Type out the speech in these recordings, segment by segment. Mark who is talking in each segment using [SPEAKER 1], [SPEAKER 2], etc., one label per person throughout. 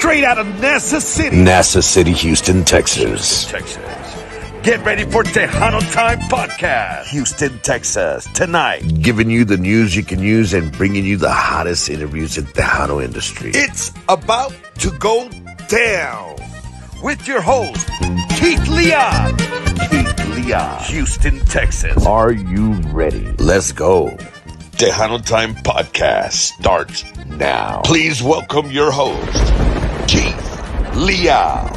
[SPEAKER 1] straight out of NASA City,
[SPEAKER 2] Houston, Texas.
[SPEAKER 1] Get ready for Tejano Time Podcast, Houston, Texas, tonight.
[SPEAKER 2] Giving you the news you can use and bringing you the hottest interviews in the Tejano industry.
[SPEAKER 1] It's about to go down with your host, Leal. Houston, Texas.
[SPEAKER 2] Are you ready? Let's go.
[SPEAKER 1] Tejano Time Podcast starts
[SPEAKER 2] Now.
[SPEAKER 1] Please welcome your host, Leal.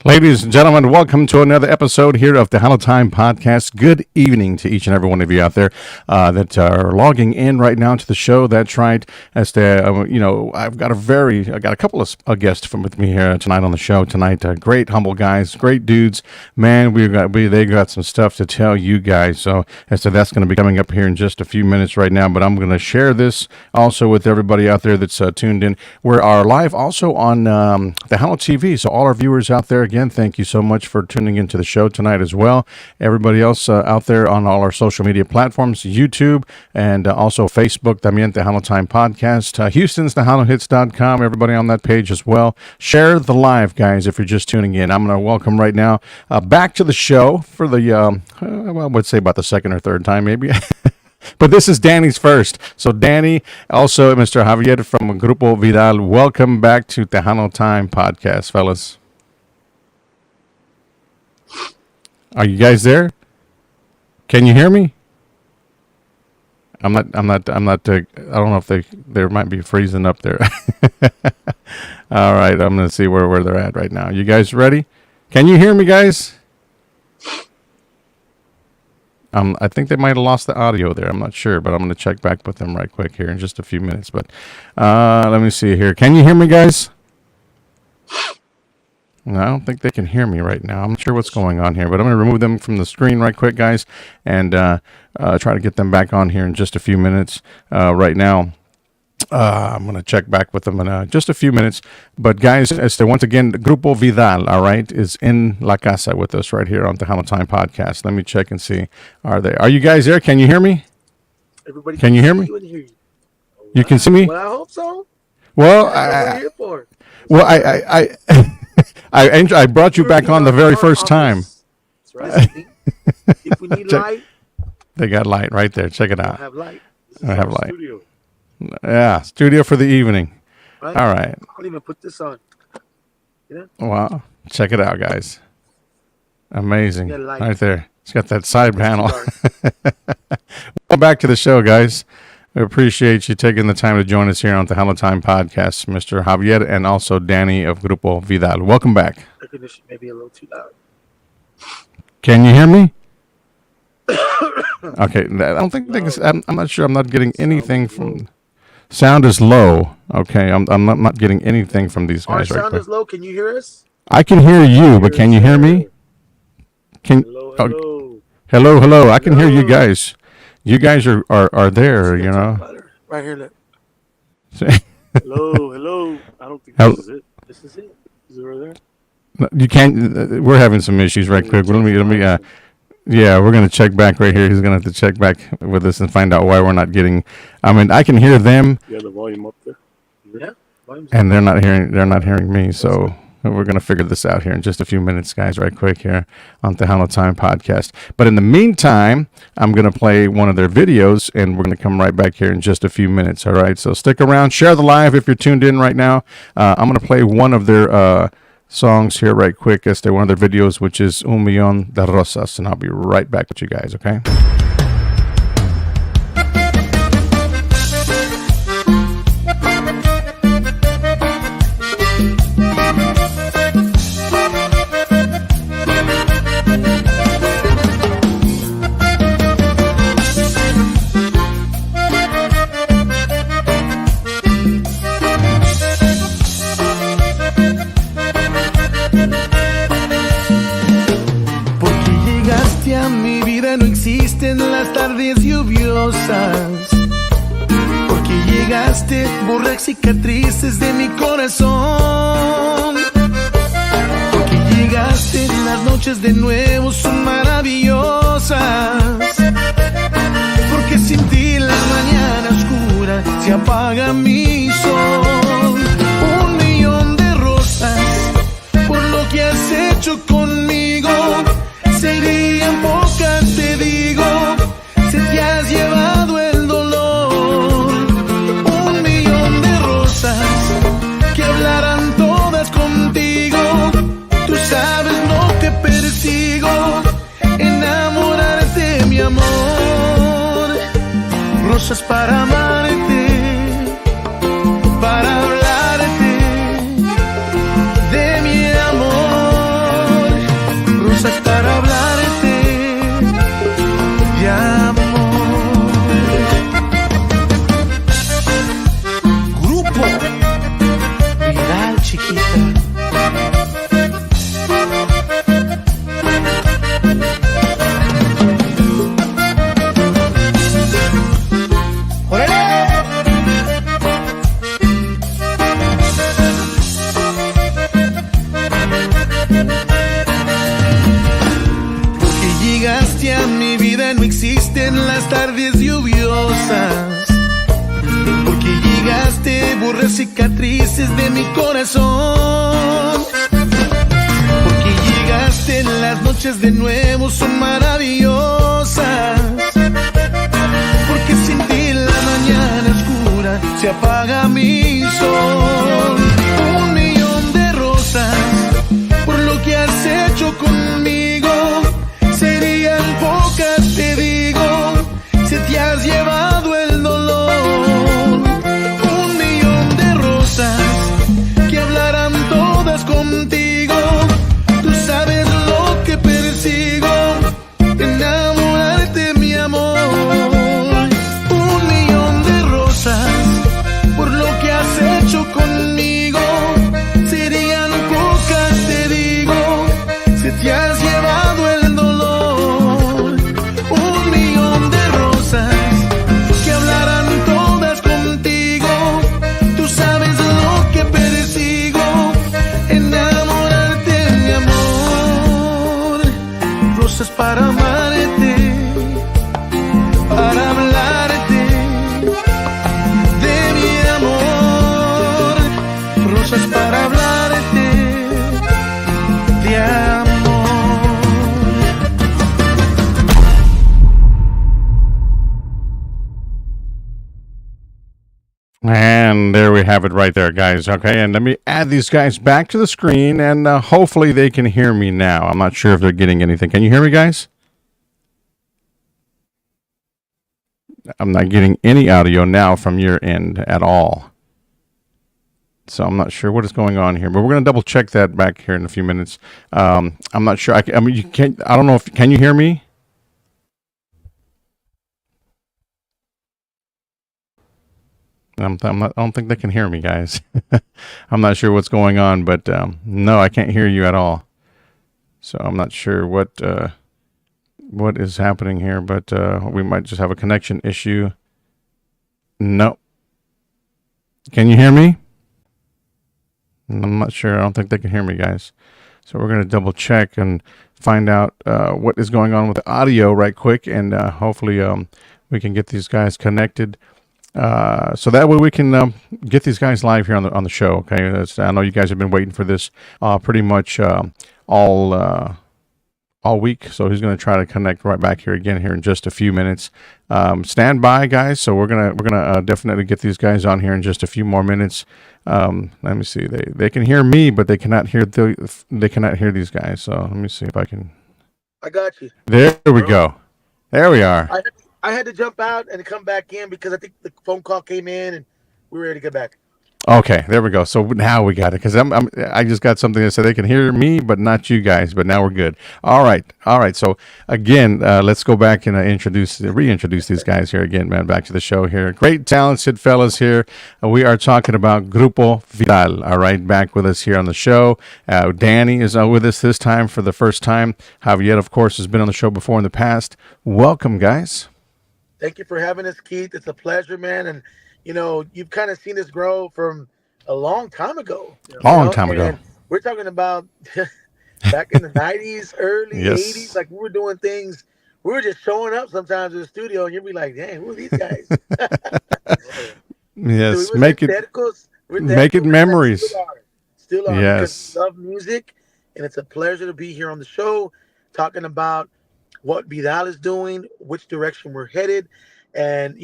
[SPEAKER 3] Ladies and gentlemen, welcome to another episode here of the Tejano Time Podcast. Good evening to each and every one of you out there that are logging in right now to the show. That's right. As to, I've got a couple of guests with me here tonight on the show tonight. Great, humble guys, great dudes. Man, they got some stuff to tell you guys. So that's going to be coming up here in just a few minutes right now. But I'm going to share this also with everybody out there that's tuned in. We are live also on Tejano TV. So all our viewers out there, again, thank you so much for tuning into the show tonight as well. Everybody else out there on all our social media platforms, YouTube and also Facebook, también Tejano Time Podcast, Houston's TejanoHits.com, everybody on that page as well. Share the live, guys, if you're just tuning in. I'm going to welcome right now back to the show for the, I would say about the second or third time maybe. But this is Danny's first. So Danny, also Mr. Javier from Grupo Vidal, welcome back to Tejano Time Podcast, fellas. Are you guys there? Can you hear me? I'm not, I don't know if they might be freezing up there. All right. I'm going to see where they're at right now. You guys ready? Can you hear me, guys? I think they might have lost the audio there. I'm not sure, but I'm going to check back with them right quick here in just a few minutes. But let me see here. Can you hear me, guys? No, I don't think they can hear me right now. I'm not sure what's going on here, but I'm going to remove them from the screen right quick, guys, and try to get them back on here in just a few minutes. Right now, I'm going to check back with them in just a few minutes. But, guys, once again, Grupo Vidal, all right, is in La Casa with us right here on the Tejano Time Podcast. Let me check and see. Are you guys there? Can you hear me?
[SPEAKER 4] Everybody
[SPEAKER 3] can you hear me? You can see me?
[SPEAKER 4] Well, I hope so.
[SPEAKER 3] Well, I brought you back on the very first time.
[SPEAKER 4] That's right. If we need light,
[SPEAKER 3] they got light right there. Check it out.
[SPEAKER 4] I have light.
[SPEAKER 3] I have light.
[SPEAKER 4] Studio.
[SPEAKER 3] Yeah, studio for the evening.
[SPEAKER 4] Right?
[SPEAKER 3] All right.
[SPEAKER 4] I'll even put this on. Yeah.
[SPEAKER 3] Wow. Check it out, guys. Amazing.
[SPEAKER 4] Light.
[SPEAKER 3] Right there. It's got that side panel. Welcome back to the show, guys. We appreciate you taking the time to join us here on the Tejano Time Podcast, Mr. Javier and also Danny of Grupo Vidal. Welcome back.
[SPEAKER 4] The condition may be a little too loud.
[SPEAKER 3] Can you hear me? Okay, I don't think I'm not sure. I'm not getting anything from. Sound is low. Okay, I'm not getting anything from these guys right now.
[SPEAKER 4] Our sound is low. Can you hear us?
[SPEAKER 3] I can hear you, but can you hear me? Hello. I can hear you guys. You guys are there, you know.
[SPEAKER 4] Right here, look. Hello. I don't think this is it. This is it. Is it right there?
[SPEAKER 3] No, you can't. We're having some issues right quick. Let me. Yeah, we're gonna check back right here. He's gonna have to check back with us and find out why we're not getting. I mean, I can hear them.
[SPEAKER 4] Yeah, the volume up there. Yeah.
[SPEAKER 3] And they're not hearing me. So we're going to figure this out here in just a few minutes, guys, right quick here on the Tejano Time Podcast. But in the meantime, I'm going to play one of their videos, and we're going to come right back here in just a few minutes, all right? So stick around. Share the live if you're tuned in right now. I'm going to play one of their songs here right quick as to one of their videos, which is Un Millón de Rosas, and I'll be right back with you guys, okay?
[SPEAKER 5] Las tardes lluviosas, porque llegaste, borrar cicatrices de mi corazón, porque llegaste, las noches de nuevo son maravillosas, apaga mi sol. 1,000,000 de rosas por lo que has hecho conmigo. Serían pocas, te digo, si te has llevado el dolor. 1,000,000 de rosas que hablarán todas contigo. Tú sabes lo que persigo, enamorarte, mi amor. Rosas para amarte, para hablarte de mi amor. Rosas para hablarte de amor. Grupo Vidal, chiquita. No existen las tardes lluviosas, porque llegaste, borrar cicatrices de mi corazón. Porque llegaste, las noches de nuevo son maravillosas. Porque sin ti la mañana oscura se apaga mi sol. 1,000,000 de rosas por lo que has hecho conmigo. Serían pocas, te digo, si te has llevado el dolor. 1,000,000 de rosas que hablarán todas contigo. Tú sabes lo que persigo, enamorarte, mi amor. 1,000,000 de rosas por lo que has hecho conmigo. Serían pocas, te digo, si te has llevado el que hablarán todas contigo. Tú sabes lo que persigo, enamorarte, mi amor. Rosas para amarte, para hablarte de mi amor. Rosas para hablarte de amor.
[SPEAKER 3] And there we have it right there, guys. Okay, and let me add these guys back to the screen, and hopefully they can hear me now. I'm not sure if they're getting anything. Can you hear me, guys? I'm not getting any audio now from your end at all. So I'm not sure what is going on here, but we're going to double check that back here in a few minutes. I'm not sure. I mean, you can't. I don't know if can you hear me? I don't think they can hear me, guys. I'm not sure what's going on, but no, I can't hear you at all. So I'm not sure what is happening here, but we might just have a connection issue. No. Can you hear me? I'm not sure. I don't think they can hear me, guys. So we're going to double check and find out what is going on with the audio right quick, and hopefully we can get these guys connected. So that way we can get these guys live here on the show. Okay, I know you guys have been waiting for this pretty much all week. So he's going to try to connect right back here again here in just a few minutes. Stand by, guys. So we're gonna definitely get these guys on here in just a few more minutes. Let me see. They can hear me, but they cannot hear these guys. So let me see if I can.
[SPEAKER 6] I got you.
[SPEAKER 3] There we go. There we are.
[SPEAKER 6] I had to jump out and come back in because I think the phone call came in and we were ready to get back.
[SPEAKER 3] Okay, there we go. So now we got it because I just got something that said they can hear me, but not you guys. But now we're good. All right. So again, let's go back and reintroduce these guys here again, man. Back to the show here. Great talented fellas here. We are talking about Grupo Vidal. All right, back with us here on the show. Danny is with us this time for the first time. Javier, of course, has been on the show before in the past. Welcome, guys.
[SPEAKER 6] Thank you for having us, Keith. It's a pleasure, man. And you know, you've kind of seen us grow from a long time ago.
[SPEAKER 3] Long time ago.
[SPEAKER 6] We're talking about back in the 90s, early
[SPEAKER 3] Yes.
[SPEAKER 6] 80s. Like, we were doing things. We were just showing up sometimes in the studio, and you'd be like, dang, who are these guys? So we
[SPEAKER 3] Yes,
[SPEAKER 6] was hysterical. We're
[SPEAKER 3] make it
[SPEAKER 6] hysterical, and
[SPEAKER 3] memories.
[SPEAKER 6] still are because we
[SPEAKER 3] Yes.
[SPEAKER 6] love music, and it's a pleasure to be here on the show, talking about what Vidal is doing, which direction we're headed, and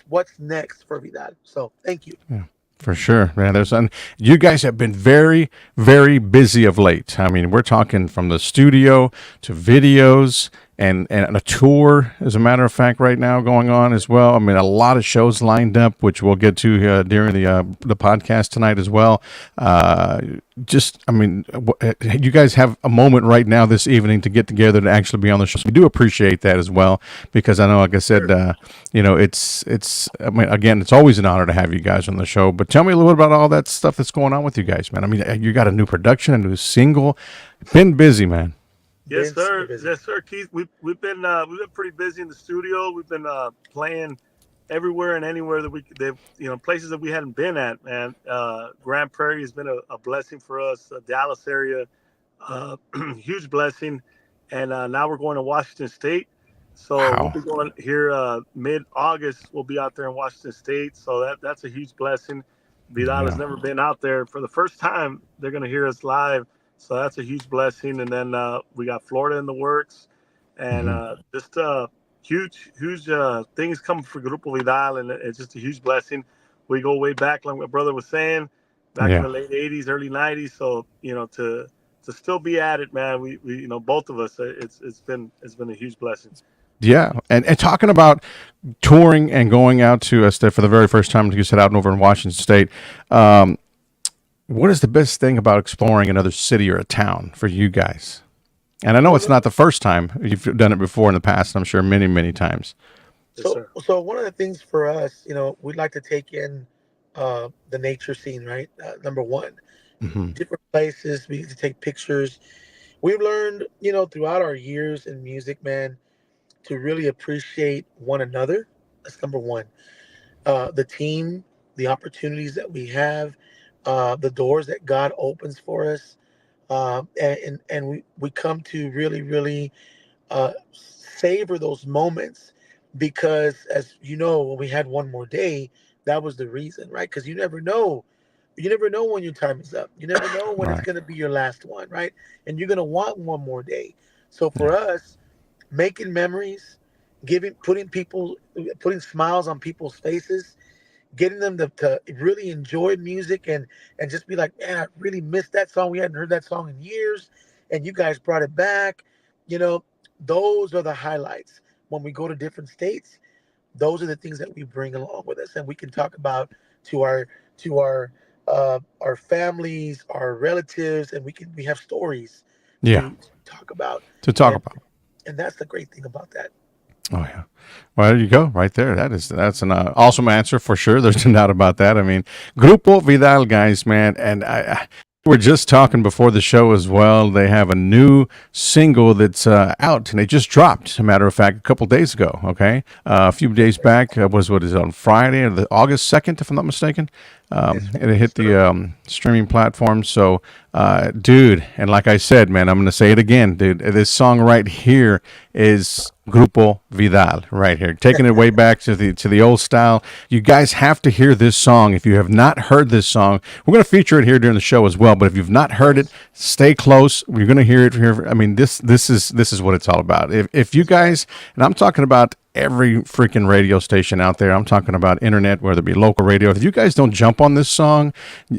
[SPEAKER 6] what's next for Vidal. So thank you.
[SPEAKER 3] Yeah, for sure, man. You guys have been very, very busy of late. I mean, we're talking from the studio to videos and a tour, as a matter of fact, right now going on as well. I mean, a lot of shows lined up, which we'll get to during the podcast tonight as well. Uh, I mean, you guys have a moment right now this evening to get together to actually be on the show. So we do appreciate that as well, because I know, like I said, it's. I mean, again, it's always an honor to have you guys on the show. But tell me a little bit about all that stuff that's going on with you guys, man. I mean, you got a new production, a new single. Been busy, man.
[SPEAKER 4] Yes,
[SPEAKER 6] Been super
[SPEAKER 4] sir.
[SPEAKER 6] busy.
[SPEAKER 4] Yes, sir. Keith, we've been pretty busy in the studio. We've been playing everywhere and anywhere that places that we hadn't been at. Man, Grand Prairie has been a blessing for us. Dallas area, huge blessing, and now we're going to Washington State. So we'll
[SPEAKER 3] Wow.
[SPEAKER 4] be going here mid-August. We'll be out there in Washington State. So that's a huge blessing. Vidal has
[SPEAKER 3] Yeah.
[SPEAKER 4] never been out there. For the first time, they're going to hear us live. So that's a huge blessing. And then we got Florida in the works, and
[SPEAKER 3] Hmm.
[SPEAKER 4] just huge things coming for Grupo Vidal, and it's just a huge blessing. We go way back, like my brother was saying, back in
[SPEAKER 3] Yeah.
[SPEAKER 4] the late '80s, early '90s. So to still be at it, man, we both of us, it's been a huge blessing.
[SPEAKER 3] Yeah, and talking about touring and going out to for the very first time, you said out and over in Washington State. Um, what is the best thing about exploring another city or a town for you guys? And I know it's
[SPEAKER 6] Well,
[SPEAKER 3] not the first time you've done it before in the past. I'm sure many, many times.
[SPEAKER 4] Yes,
[SPEAKER 6] so
[SPEAKER 4] sir.
[SPEAKER 6] so one of the things for us, we'd like to take in the nature scene, right? Number one,
[SPEAKER 3] Hmm.
[SPEAKER 6] different places. We need to take pictures. We've learned, throughout our years in music, man, to really appreciate one another. That's number one. The team, the opportunities that we have, the doors that God opens for us, and we come to really, really savor those moments because, as you know, when we had one more day, that was the reason, right? Because you never know when your time is up. You never know when it's
[SPEAKER 3] Right.
[SPEAKER 6] going to be your last one, right? And you're going to want one more day. So for
[SPEAKER 3] Yeah.
[SPEAKER 6] us, making memories, putting smiles on people's faces, getting them to really enjoy music and just be like, man, I really missed that song. We hadn't heard that song in years, and you guys brought it back. You know, those are the highlights. When we go to different states, those are the things that we bring along with us, and we can talk about to our families, our relatives, and we have stories
[SPEAKER 3] Yeah.
[SPEAKER 6] to talk about,
[SPEAKER 3] To talk
[SPEAKER 6] and
[SPEAKER 3] about.
[SPEAKER 6] and that's the great thing about that.
[SPEAKER 3] Oh yeah. Well, there you go, right there. That's an awesome answer for sure. There's no doubt about that. I mean, Grupo Vidal, guys, man, and I we're just talking before the show as well. They have a new single that's out, and they just dropped. As a matter of fact, a couple days ago. Okay, a few days back was what is it, on Friday, or the August 2nd, if I'm not mistaken. And it hit the streaming platform. So, dude, and like I said, man, I'm gonna say it again, dude. This song right here is Grupo Vidal, right here, taking it way back to the old style. You guys have to hear this song. If you have not heard this song, we're gonna feature it here during the show as well. But if you've not heard it, stay close. You're gonna hear it here. I mean, this is what it's all about. If you guys, and I'm talking about every freaking radio station out there. I'm talking about internet, whether it be local radio. If you guys don't jump on this song,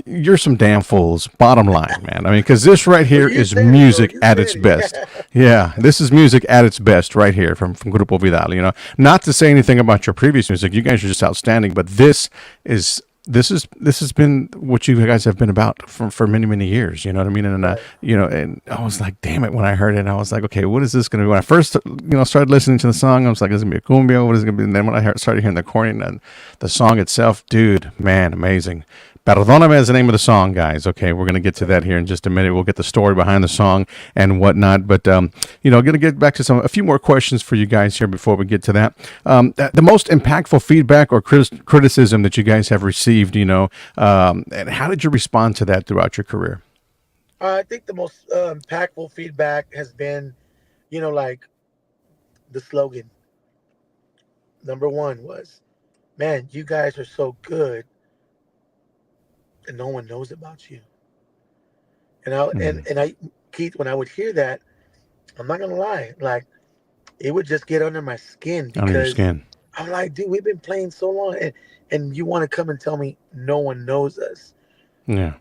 [SPEAKER 3] you're some damn fools. Bottom line, man. I mean, because this right
[SPEAKER 6] Well,
[SPEAKER 3] here
[SPEAKER 6] you
[SPEAKER 3] is
[SPEAKER 6] said it, bro.
[SPEAKER 3] music
[SPEAKER 6] You
[SPEAKER 3] at
[SPEAKER 6] said
[SPEAKER 3] its best.
[SPEAKER 6] it.
[SPEAKER 3] Yeah, this is music at its best right here from Grupo Vidal. Not to say anything about your previous music. You guys are just outstanding, but this has been what you guys have been about for many, many years. You know what I mean? And
[SPEAKER 6] Right.
[SPEAKER 3] and I was like, damn it, when I heard it, I was like, okay, what is this going to be? When I first started listening to the song, I was like, is it going to be a cumbia? What is it going to be? And then when started hearing the accordion and the song itself, dude, man, amazing. Perdóname is the name of the song, guys. Okay, we're going to get to that here in just a minute. We'll get the story behind the song and whatnot. But, going to get back to a few more questions for you guys here before we get to that. The most impactful feedback or criticism that you guys have received, and how did you respond to that throughout your career?
[SPEAKER 6] I think the most impactful feedback has been, like the slogan. Number one was man, you guys are so good and no one knows about you. And I, Keith, when I would hear that, I'm not gonna lie, like it would just get under my skin
[SPEAKER 3] Under your
[SPEAKER 6] because
[SPEAKER 3] skin.
[SPEAKER 6] I'm like, dude, we've been playing so long, and you want to come and tell me no one knows us.
[SPEAKER 3] Yeah.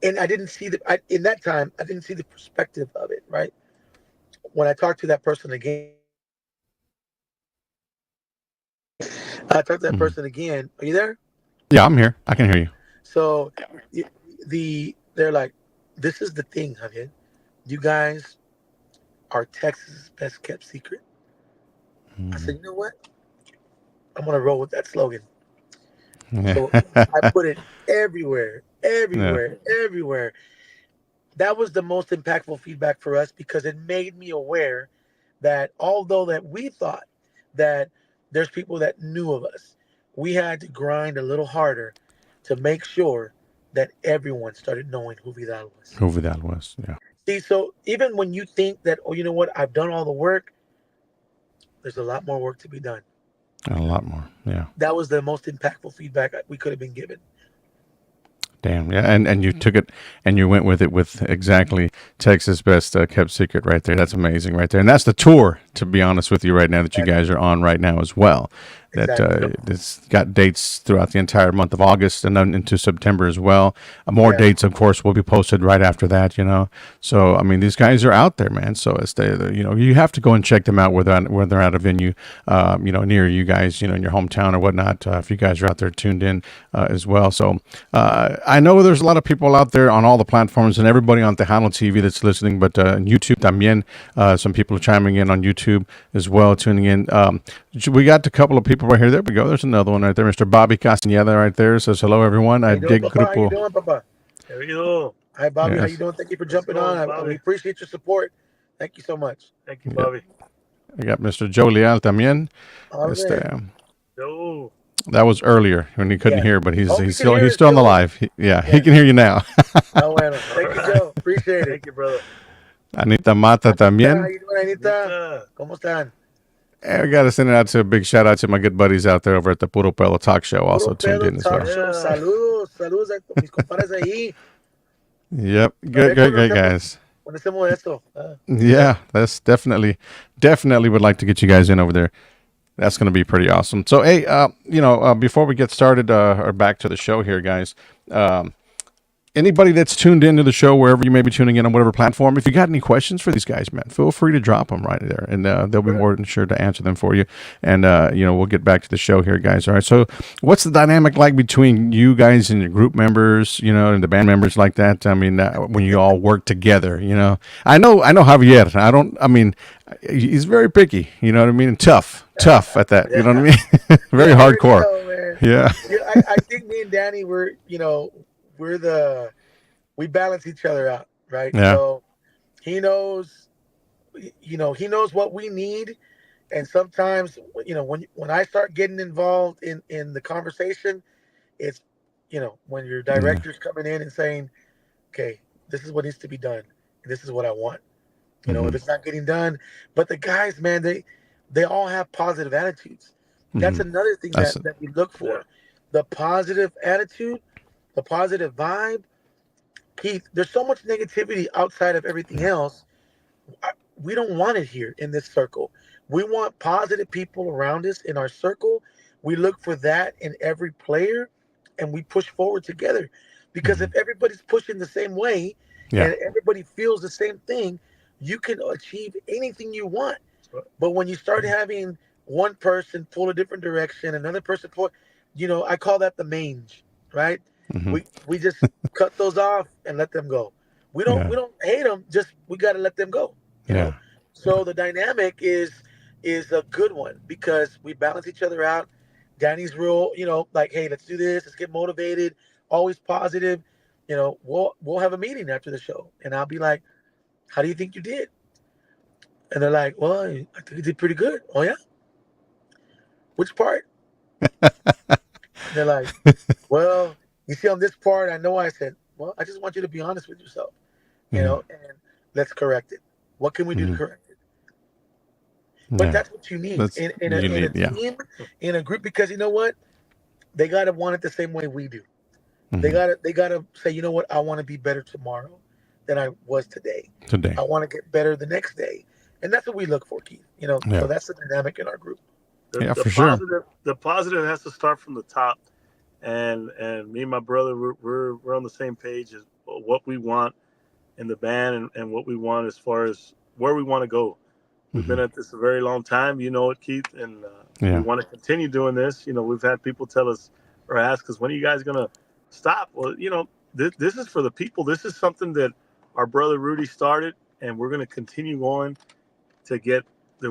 [SPEAKER 6] And I didn't see in that time, I didn't see the perspective of it, right? When I talked to that person again, I talked to that
[SPEAKER 3] Mhm.
[SPEAKER 6] person again. Are you there?
[SPEAKER 3] Yeah, I'm here. I can hear you.
[SPEAKER 6] So they're like, this is the thing, Javier. You guys are Texas' best kept secret. I said, you know what? I'm gonna roll with that slogan. So I put it everywhere,
[SPEAKER 3] Yeah.
[SPEAKER 6] everywhere, everywhere. That was the most impactful feedback for us because it made me aware that although that we thought that there's people that knew of us, we had to grind a little harder to make sure that everyone started knowing who Vidal was.
[SPEAKER 3] Whoever that was. Yeah.
[SPEAKER 6] See, so even when you think that, oh, you know what, I've done all the work, there's a lot more work to be done.
[SPEAKER 3] And a lot more. Yeah.
[SPEAKER 6] That was the most impactful feedback we could have been given.
[SPEAKER 3] Damn. Yeah. And you took it and you went with it with exactly Texas best kept secret right there. That's amazing right there. And that's the tour, to be honest with you right now, that you
[SPEAKER 6] Exactly.
[SPEAKER 3] guys are on right now as well. That
[SPEAKER 6] Exactly.
[SPEAKER 3] it's got dates throughout the entire month of August and then into September as well. More
[SPEAKER 6] Yeah.
[SPEAKER 3] dates, of course, will be posted right after that. So I mean, these guys are out there, man. So it's you have to go and check them out where they're at a venue, near you guys, in your hometown or whatnot. If you guys are out there tuned in as well. So I know there's a lot of people out there on all the platforms and everybody on Tejano TV that's listening, but YouTube también. Some people are chiming in on YouTube as well, tuning in. We got a couple of people right here. There we go. There's another one right there. Mr. Bobby Castañeda right there says, hello, everyone.
[SPEAKER 6] How
[SPEAKER 3] I
[SPEAKER 6] you doing,
[SPEAKER 3] dig
[SPEAKER 6] Papa? How you
[SPEAKER 3] Grupo.
[SPEAKER 6] doing, Papa?
[SPEAKER 4] There we go.
[SPEAKER 6] Hi, Bobby. How you
[SPEAKER 3] Yes.
[SPEAKER 6] doing? Thank you for
[SPEAKER 4] Let's
[SPEAKER 6] jumping
[SPEAKER 4] go,
[SPEAKER 6] on. We
[SPEAKER 4] Bobby.
[SPEAKER 6] appreciate your support. Thank you so much.
[SPEAKER 4] Thank you,
[SPEAKER 3] Yep.
[SPEAKER 4] Bobby.
[SPEAKER 3] I got Mr. Joe Leal también.
[SPEAKER 6] All right.
[SPEAKER 4] Yo.
[SPEAKER 3] That was earlier when he couldn't
[SPEAKER 6] Yeah.
[SPEAKER 3] hear, but
[SPEAKER 6] Oh, we can hear
[SPEAKER 3] he's
[SPEAKER 6] it,
[SPEAKER 3] still on the
[SPEAKER 6] Joe.
[SPEAKER 3] live. He
[SPEAKER 6] Yeah.
[SPEAKER 3] can hear you now.
[SPEAKER 6] Ah, bueno. Thank you, Joe. Appreciate it.
[SPEAKER 4] Thank you, brother.
[SPEAKER 3] Anita Mata
[SPEAKER 6] Anita, how
[SPEAKER 3] también.
[SPEAKER 6] you doing, Anita?
[SPEAKER 4] Anita.
[SPEAKER 6] ¿Cómo están?
[SPEAKER 3] And I got to send it out to a big shout out to my good buddies out there over at the Puro Pelo Talk Show, also
[SPEAKER 6] Puro
[SPEAKER 3] tuned
[SPEAKER 6] Pelo
[SPEAKER 3] in as
[SPEAKER 6] Talk
[SPEAKER 3] well.
[SPEAKER 6] Show.
[SPEAKER 4] Yeah.
[SPEAKER 6] Saludos. Saludos a mis compadres ahí.
[SPEAKER 3] Yep,
[SPEAKER 6] A
[SPEAKER 3] great,
[SPEAKER 6] ver
[SPEAKER 3] great,
[SPEAKER 6] cuando
[SPEAKER 3] great
[SPEAKER 6] hacemos,
[SPEAKER 3] guys.
[SPEAKER 6] cuando hacemos esto.
[SPEAKER 3] Yeah, that's definitely would like to get you guys in over there. That's going to be pretty awesome. So, hey, before we get started or back to the show here, guys, anybody that's tuned into the show, wherever you may be tuning in on whatever platform, if you got any questions for these guys, man, feel free to drop them right there, and they'll be more than sure to answer them for you. And we'll get back to the show here, guys. All right. So, what's the dynamic like between you guys and your group members, and the band members like that? I mean, when you all work together, I know Javier. He's very picky. You know what I mean? And tough at that. You know what I mean? Very
[SPEAKER 6] Yeah,
[SPEAKER 3] hardcore.
[SPEAKER 6] man.
[SPEAKER 3] Yeah.
[SPEAKER 6] Yeah, I think me and Danny we balance each other out, right?
[SPEAKER 3] Yeah.
[SPEAKER 6] So he knows, he knows what we need, and sometimes, when I start getting involved in the conversation, it's, when your director's coming in and saying, okay, this is what needs to be done, and this is what I want. If it's not getting done, but the guys, man, they all have positive attitudes. That's another thing that we look for. The positive attitude, the positive vibe. Keith, there's so much negativity outside of everything else. We don't want it here in this circle. We want positive people around us in our circle. We look for that in every player, and we push forward together. Because if everybody's pushing the same way, and everybody feels the same thing, you can achieve anything you want. But when you start having one person pull a different direction, another person pull, I call that the mange, right? We just cut those off and let them go. We don't hate them, just we got to let them go. You know. So the dynamic is a good one because we balance each other out. Danny's real, like, hey, let's do this. Let's get motivated. Always positive. We'll have a meeting after the show, and I'll be like, how do you think you did? And they're like, well, I think you did pretty good. Oh, yeah? Which part? They're like, well, you see on this part, I know I said, well, I just want you to be honest with yourself, and let's correct it. What can we do to correct it? But that's what you need in a team, in a group, because you know what? they gotta want it the same way we do.
[SPEAKER 3] Hmm.
[SPEAKER 6] They gotta say, you know what, I want to be better tomorrow than I was today.
[SPEAKER 3] Today.
[SPEAKER 6] I want to get better the next day, and that's what we look for, Keith. So
[SPEAKER 3] Yeah.
[SPEAKER 6] that's the dynamic in our group.
[SPEAKER 3] Yeah,
[SPEAKER 4] The
[SPEAKER 3] for sure.
[SPEAKER 4] positive has to start from the top, and me and my brother we're on the same page as what we want in the band, and what we want as far as where we want to go. We've been
[SPEAKER 3] Hmm.
[SPEAKER 4] at this a very long time, you know it, Keith, and we
[SPEAKER 3] Yeah.
[SPEAKER 4] want to continue doing this. We've had people tell us or ask us, when are you guys gonna stop? Well, this is for the people. This is something that our brother Rudy started, and we're gonna continue on to get.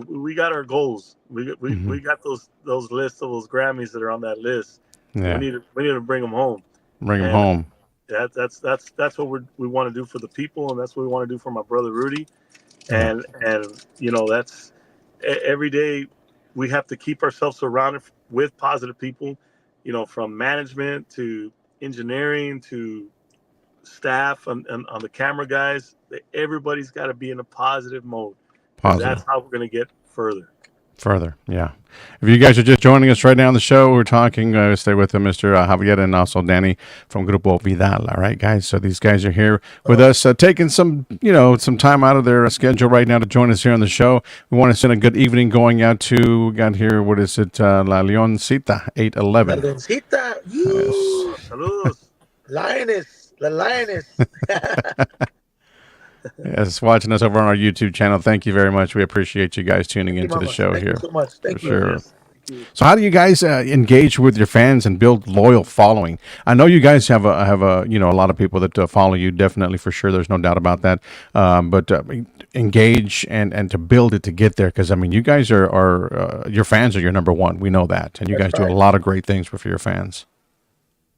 [SPEAKER 4] We got our goals.
[SPEAKER 3] Hmm.
[SPEAKER 4] We got those lists of those Grammys that are on that list, and
[SPEAKER 3] Yeah.
[SPEAKER 4] we need to bring them home.
[SPEAKER 3] Bring them
[SPEAKER 4] And
[SPEAKER 3] home.
[SPEAKER 4] that's what we want to do for the people, and that's what we want to do for my brother Rudy.
[SPEAKER 3] Yeah.
[SPEAKER 4] And that's every day we have to keep ourselves surrounded with positive people, from management to engineering to staff and on the camera guys. Everybody's got to be in a positive mode, because
[SPEAKER 3] Positive.
[SPEAKER 4] that's how we're going to get further.
[SPEAKER 3] Further, yeah. If you guys are just joining us right now on the show, we're talking, stay with Mr. Javier and also Danny from Grupo Vidal. All right, guys. So these guys are here with us, taking some time out of their schedule right now to join us here on the show. We want to send a good evening going out to, we got here, what is it? La Leoncita,
[SPEAKER 6] La
[SPEAKER 3] 811.
[SPEAKER 6] Leoncita,
[SPEAKER 3] Yes.
[SPEAKER 6] you,
[SPEAKER 4] Saludos.
[SPEAKER 6] lioness, la lioness.
[SPEAKER 3] Yes, watching us over on our YouTube channel. Thank you very much. We appreciate you guys tuning
[SPEAKER 6] Thank you,
[SPEAKER 3] into the
[SPEAKER 6] Mama.
[SPEAKER 3] show
[SPEAKER 6] Thank
[SPEAKER 3] here.
[SPEAKER 6] you so much.
[SPEAKER 3] For
[SPEAKER 6] Thank you.
[SPEAKER 3] sure.
[SPEAKER 4] Yes.
[SPEAKER 3] So how do you guys engage with your fans and build loyal following? I know you guys have a lot of people that follow you, definitely, for sure. There's no doubt about that. But engage and to build it to get there, because I mean, you guys are your fans are your number one. We know that, and you
[SPEAKER 6] That's
[SPEAKER 3] guys do a
[SPEAKER 6] right.
[SPEAKER 3] lot of great things for your fans.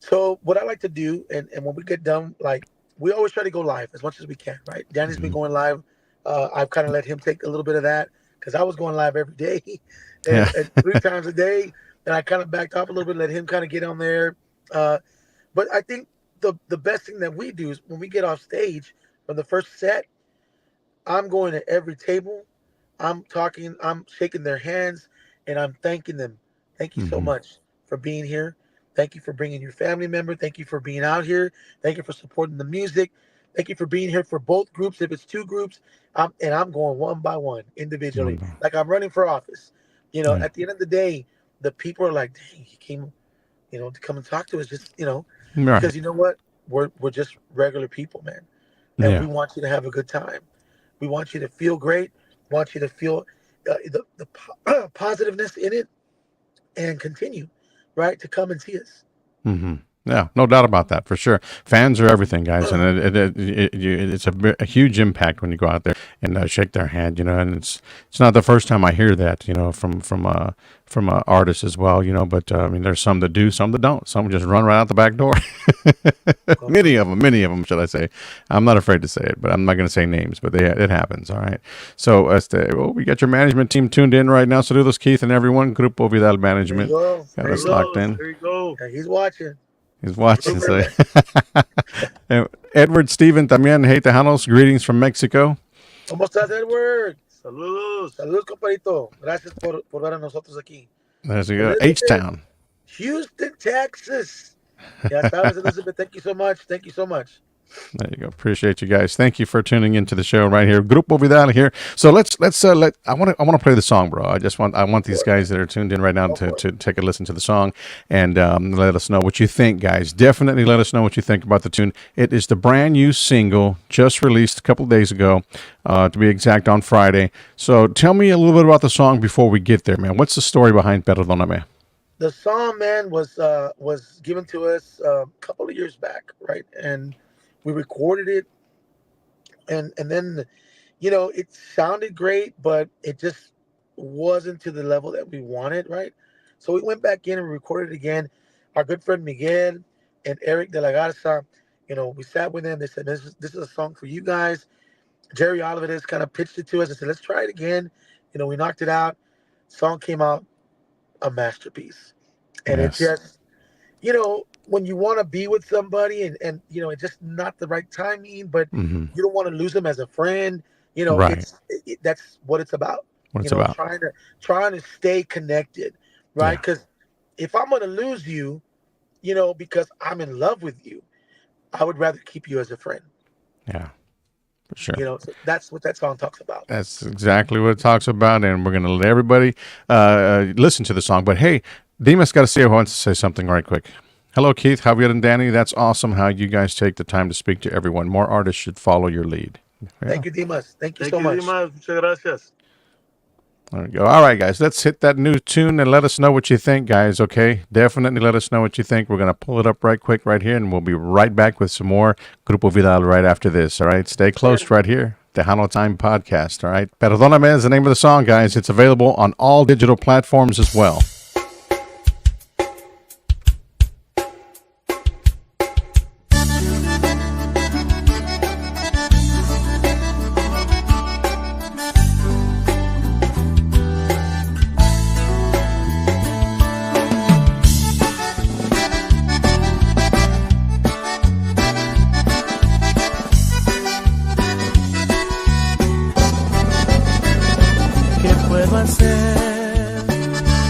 [SPEAKER 6] So what I like to do, and when we get done, like we always try to go live as much as we can, right? Danny's been
[SPEAKER 3] Hmm.
[SPEAKER 6] going live. I've kind of let him take a little bit of that because I was going live every day
[SPEAKER 3] Yeah.
[SPEAKER 6] and 3 times a day, and I kind of backed off a little bit, let him kind of get on there. Uh, but I think the best thing that we do is when we get off stage from the first set, I'm going to every table. I'm talking, I'm shaking their hands, and I'm thanking them. Thank you so
[SPEAKER 3] Hmm.
[SPEAKER 6] much for being here. Thank you for bringing your family member. Thank you for being out here. Thank you for supporting the music. Thank you for being here for both groups. If it's two groups, and I'm going one by one individually, like I'm running for office.
[SPEAKER 3] Yeah.
[SPEAKER 6] At the end of the day, the people are like, dang, he came, to come and talk to us. Just,
[SPEAKER 3] Right.
[SPEAKER 6] because you know what? We're just regular people, man, and we
[SPEAKER 3] Yeah.
[SPEAKER 6] want you to have a good time. We want you to feel great. Want you to feel positiveness in it, and continue, right, to come and see us.
[SPEAKER 3] Hmm. Yeah, no doubt about that, for sure. Fans are everything, guys, and it's a huge impact when you go out there and shake their hand, and it's not the first time I hear that, from artists as well, But I mean, there's some that do, some that don't. Some just run right out the back door. Many of them, should I say? I'm not afraid to say it, but I'm not going to say names. But it happens. All right. So, we got your management team tuned in right now. Saludos, Keith, and everyone. Grupo Vidal
[SPEAKER 6] There you
[SPEAKER 3] Management
[SPEAKER 6] go.
[SPEAKER 3] got
[SPEAKER 6] There you
[SPEAKER 3] us
[SPEAKER 6] go.
[SPEAKER 3] locked in.
[SPEAKER 4] There you go.
[SPEAKER 6] Yeah, he's watching.
[SPEAKER 3] He's watching. So.
[SPEAKER 6] Super.
[SPEAKER 3] Edward Steven también. Hey, Tejanos. Greetings from Mexico.
[SPEAKER 6] ¿Cómo estás, Edward?
[SPEAKER 4] Saludos.
[SPEAKER 6] Saludos, compadrito. Gracias por ver a nosotros aquí.
[SPEAKER 3] There's you go. H-Town.
[SPEAKER 6] Houston, Texas. Ya sabes, Elizabeth. Thank you so much. Thank you so much.
[SPEAKER 3] There you go. Appreciate you guys. Thank you for tuning into the show right here. Grupo Vidal here. So let's I want to play the song, bro. I want these guys that are tuned in right now to take a listen to the song and let us know what you think, guys. Definitely let us know what you think about the tune. It is the brand new single just released a couple of days ago, to be exact, on Friday. So tell me a little bit about the song before we get there, man. What's the story behind Perdóname?
[SPEAKER 6] The song, man, was given to us a couple of years back, right? And we recorded it, and then, it sounded great, but it just wasn't to the level that we wanted, right? So we went back in and recorded it again. Our good friend Miguel and Eric de la Garza, we sat with them. They said, this is a song for you guys. Jerry Olivares kind of pitched it to us and said, let's try it again. We knocked it out. Song came out a masterpiece. And it
[SPEAKER 3] Yes.
[SPEAKER 6] just, when you want to be with somebody and it's just not the right timing, but
[SPEAKER 3] Mm-hmm.
[SPEAKER 6] you don't want to lose them as a friend,
[SPEAKER 3] Right.
[SPEAKER 6] that's what it's about.
[SPEAKER 3] What it's about.
[SPEAKER 6] Trying to stay connected, right?
[SPEAKER 3] Yeah.
[SPEAKER 6] Because if I'm going to lose you, because I'm in love with you, I would rather keep you as a friend.
[SPEAKER 3] Yeah, for sure.
[SPEAKER 6] So that's what that song talks about.
[SPEAKER 3] That's exactly what it talks about, and we're going to let everybody listen to the song. But hey, Dimas Garcia wants to say something right quick. Hello, Keith, Javier, and Danny. That's awesome how you guys take the time to speak to everyone. More artists should follow your lead. Yeah.
[SPEAKER 6] Thank you, Dimas. Thank you
[SPEAKER 4] Thank
[SPEAKER 6] so
[SPEAKER 4] you,
[SPEAKER 6] much.
[SPEAKER 4] Dimas. Muchas gracias.
[SPEAKER 3] There we go. All right, guys, let's hit that new tune and let us know what you think, guys, okay? Definitely let us know what you think. We're going to pull it up right quick right here, and we'll be right back with some more Grupo Vidal right after this, all right? Stay close right here. Tejano Time Podcast, all right? Perdóname is the name of the song, guys. It's available on all digital platforms as well.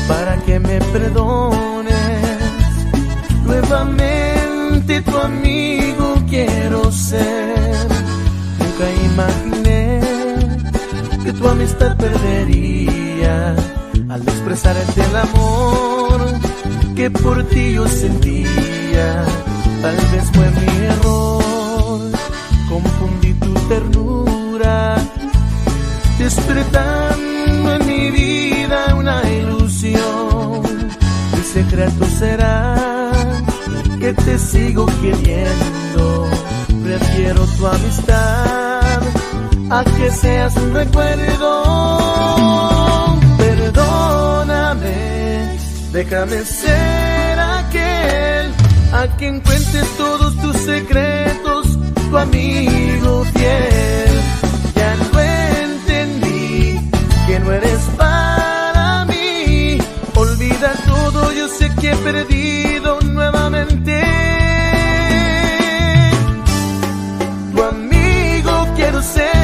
[SPEAKER 5] Para que me perdones, nuevamente tu amigo quiero ser. Nunca imaginé que tu amistad perdería al expresarte el amor que por ti yo sentía. Tal vez fue mi error, confundí tu ternura, despertando en mi vida una ilusión. Mi secreto será que te sigo queriendo. Prefiero tu amistad a que seas un recuerdo. Perdóname, déjame ser aquel a quien cuentes todos tus secretos, tu amigo fiel. Ya lo entendí, que no eres para mí. Olvida todo, yo sé que he perdido nuevamente. Tu amigo quiero ser.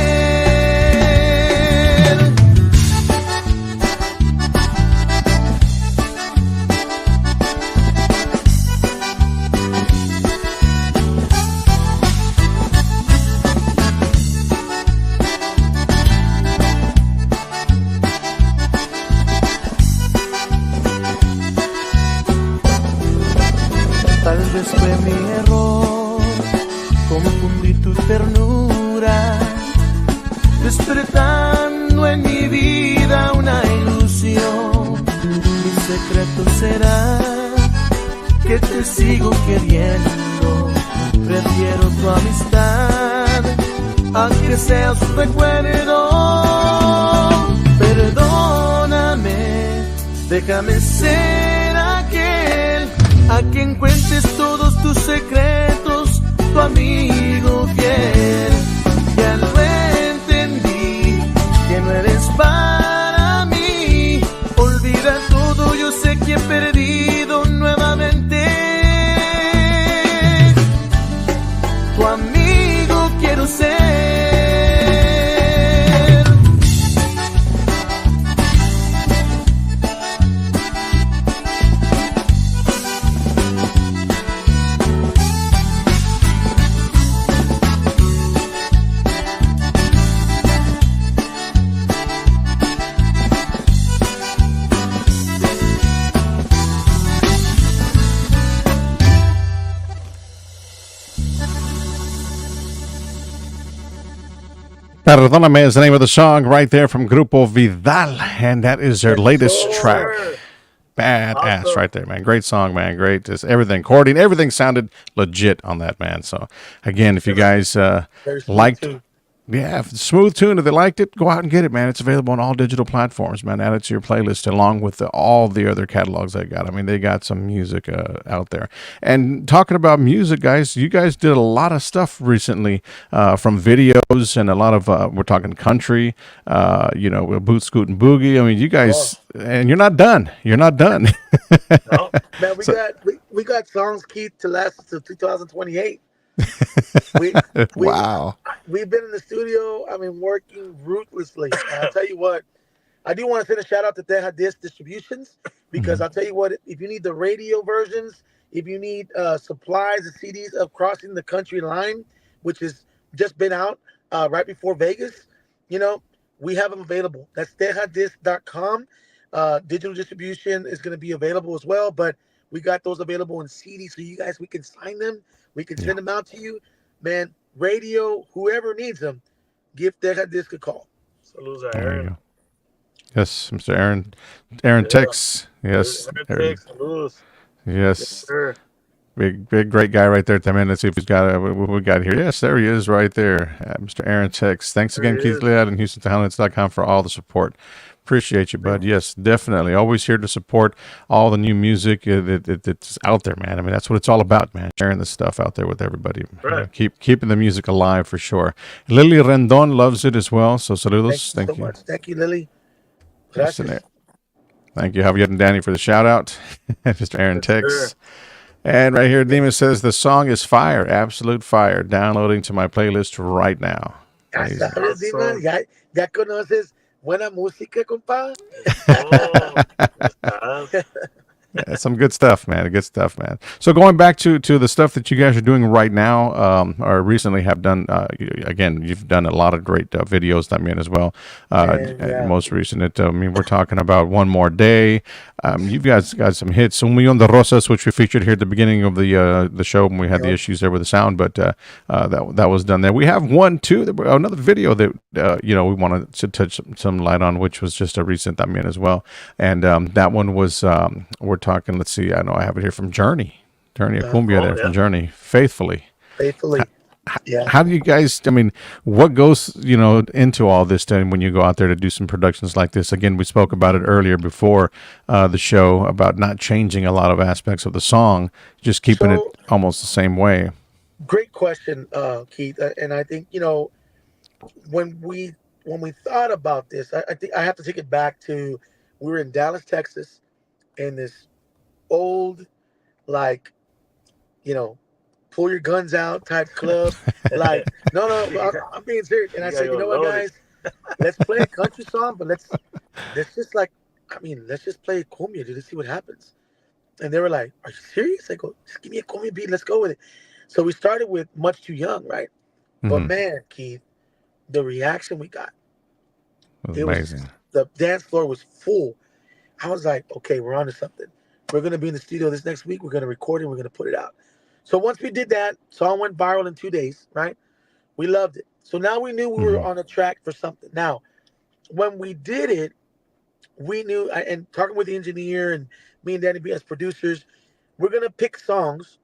[SPEAKER 5] Tal vez fue mi error, confundí tu ternura, despertando en mi vida una ilusión. Mi secreto será que te sigo queriendo. Prefiero tu amistad a que seas un recuerdo. Perdóname, déjame ser aquel a quien cuentes todos tus secretos, tu amigo fiel. Ya lo entendí, que no eres para mí. Olvida todo, yo sé que he perdido nuevamente. Tu amigo quiero ser.
[SPEAKER 3] Perdóname is the name of the song right there from Grupo Vidal, and that is their latest track. Badass
[SPEAKER 6] Awesome.
[SPEAKER 3] right there, man. Great song, man. Great. Just everything. Chording, everything sounded legit on that, man. So, again, if you guys
[SPEAKER 6] Very smooth
[SPEAKER 3] liked,
[SPEAKER 6] too.
[SPEAKER 3] yeah, smooth tune, if they liked it, go out and get it, man. It's available on all digital platforms, man. Add it to your playlist along with all the other catalogs they got. I mean, they got some music out there. And talking about music, guys, you guys did a lot of stuff recently from videos and a lot of, we're talking country, Boot Scoot and Boogie. I mean, you guys, and you're not done. You're not done.
[SPEAKER 6] No, man, we got songs, Keith, to last us till 2028. We, we
[SPEAKER 3] Wow.
[SPEAKER 6] we've been in the studio. I mean, working ruthlessly. And I'll tell you what, I do want to send a shout out to Tejano Distributions because I'll tell you what, if you need the radio versions, If you need supplies and CDs of Crossing the Country Line, which has just been out right before Vegas, you know, we have them available. That's tejadisc.com. Digital distribution is going to be available as well, but we got those available in CD, so you guys, we can sign them. We can send them out to you. Man, radio, whoever needs them, give Tejadisc a call.
[SPEAKER 4] Saludos a
[SPEAKER 3] There you
[SPEAKER 4] Aaron.
[SPEAKER 3] go. Yes, Mr. Aaron Tex. Yes.
[SPEAKER 4] Aaron Tex, saludos. Yes,
[SPEAKER 3] Yes.
[SPEAKER 4] sir.
[SPEAKER 3] Big, great guy right there. Let's see if he's got what we got here. Yes, there he is right there. Mr. Aaron Tex. Thanks
[SPEAKER 4] There
[SPEAKER 3] again,
[SPEAKER 4] he
[SPEAKER 3] Keith
[SPEAKER 4] is.
[SPEAKER 3] Leal and HoustonTejanets.com for all the support. Appreciate you, bud. Yes, definitely. Always here to support all the new music that's out there, man. I mean, that's what it's all about, man. Sharing the stuff out there with everybody.
[SPEAKER 4] Right.
[SPEAKER 3] Keeping the music alive for sure. Lily Rendon loves it as well. So saludos.
[SPEAKER 6] Thank you so much. Thank you, Lily.
[SPEAKER 3] Yes,
[SPEAKER 6] Gracias.
[SPEAKER 3] Thank you, Javier and Danny, for the shout out. Mr. Aaron
[SPEAKER 4] Yes,
[SPEAKER 3] Tex.
[SPEAKER 4] sir.
[SPEAKER 3] And right here, Demas says the song is fire, absolute fire. Downloading to my playlist right now.
[SPEAKER 6] Ya
[SPEAKER 3] Amazing.
[SPEAKER 6] sabes, Dima, ya conoces buena música, compa.
[SPEAKER 4] Oh, estás.
[SPEAKER 3] Yeah, some good stuff, man. Good stuff, man. So going back to the stuff that you guys are doing right now, or recently have done, again, you've done a lot of great videos, I mean, as well.
[SPEAKER 6] Yeah.
[SPEAKER 3] Most recent, I mean, we're talking about One More Day. You guys got some hits. Un Millón de Rosas, which we featured here at the beginning of the show when we had the issues there with the sound, but that was done there. We have another video that, we wanted to touch some light on, which was just a recent, I mean, as well. And that one was, we're talking, let's see, I know I have it here from Journey Cumbia there from Journey, Faithfully.
[SPEAKER 6] Yeah.
[SPEAKER 3] How do you guys, I mean, what goes, into all this then when you go out there to do some productions like this? Again, we spoke about it earlier before the show about not changing a lot of aspects of the song, just keeping it almost the same way.
[SPEAKER 6] Great question, Keith. And I think, when we thought about this, I think I have to take it back to, we were in Dallas, Texas, in this old, like, pull your guns out type club. Like, no, I'm being serious. And I said, you know what, guys, let's play a country song, but let's just let's just play cumbia, dude. Let's see what happens. And they were like, are you serious? I go, just give me a cumbia beat. Let's go with it. So we started with Much Too Young, right?
[SPEAKER 3] Mm-hmm.
[SPEAKER 6] But man, Keith, the reaction we got,
[SPEAKER 3] it was amazing.
[SPEAKER 6] The dance floor was full. I was like, okay, we're on to something. We're going to be in the studio this next week. We're going to record it. We're going to put it out. So once we did that, song went viral in 2 days, right? We loved it. So now we knew we were on a track for something. Now, when we did it, we knew, and talking with the engineer and me and Danny B as producers, we're going to pick songs,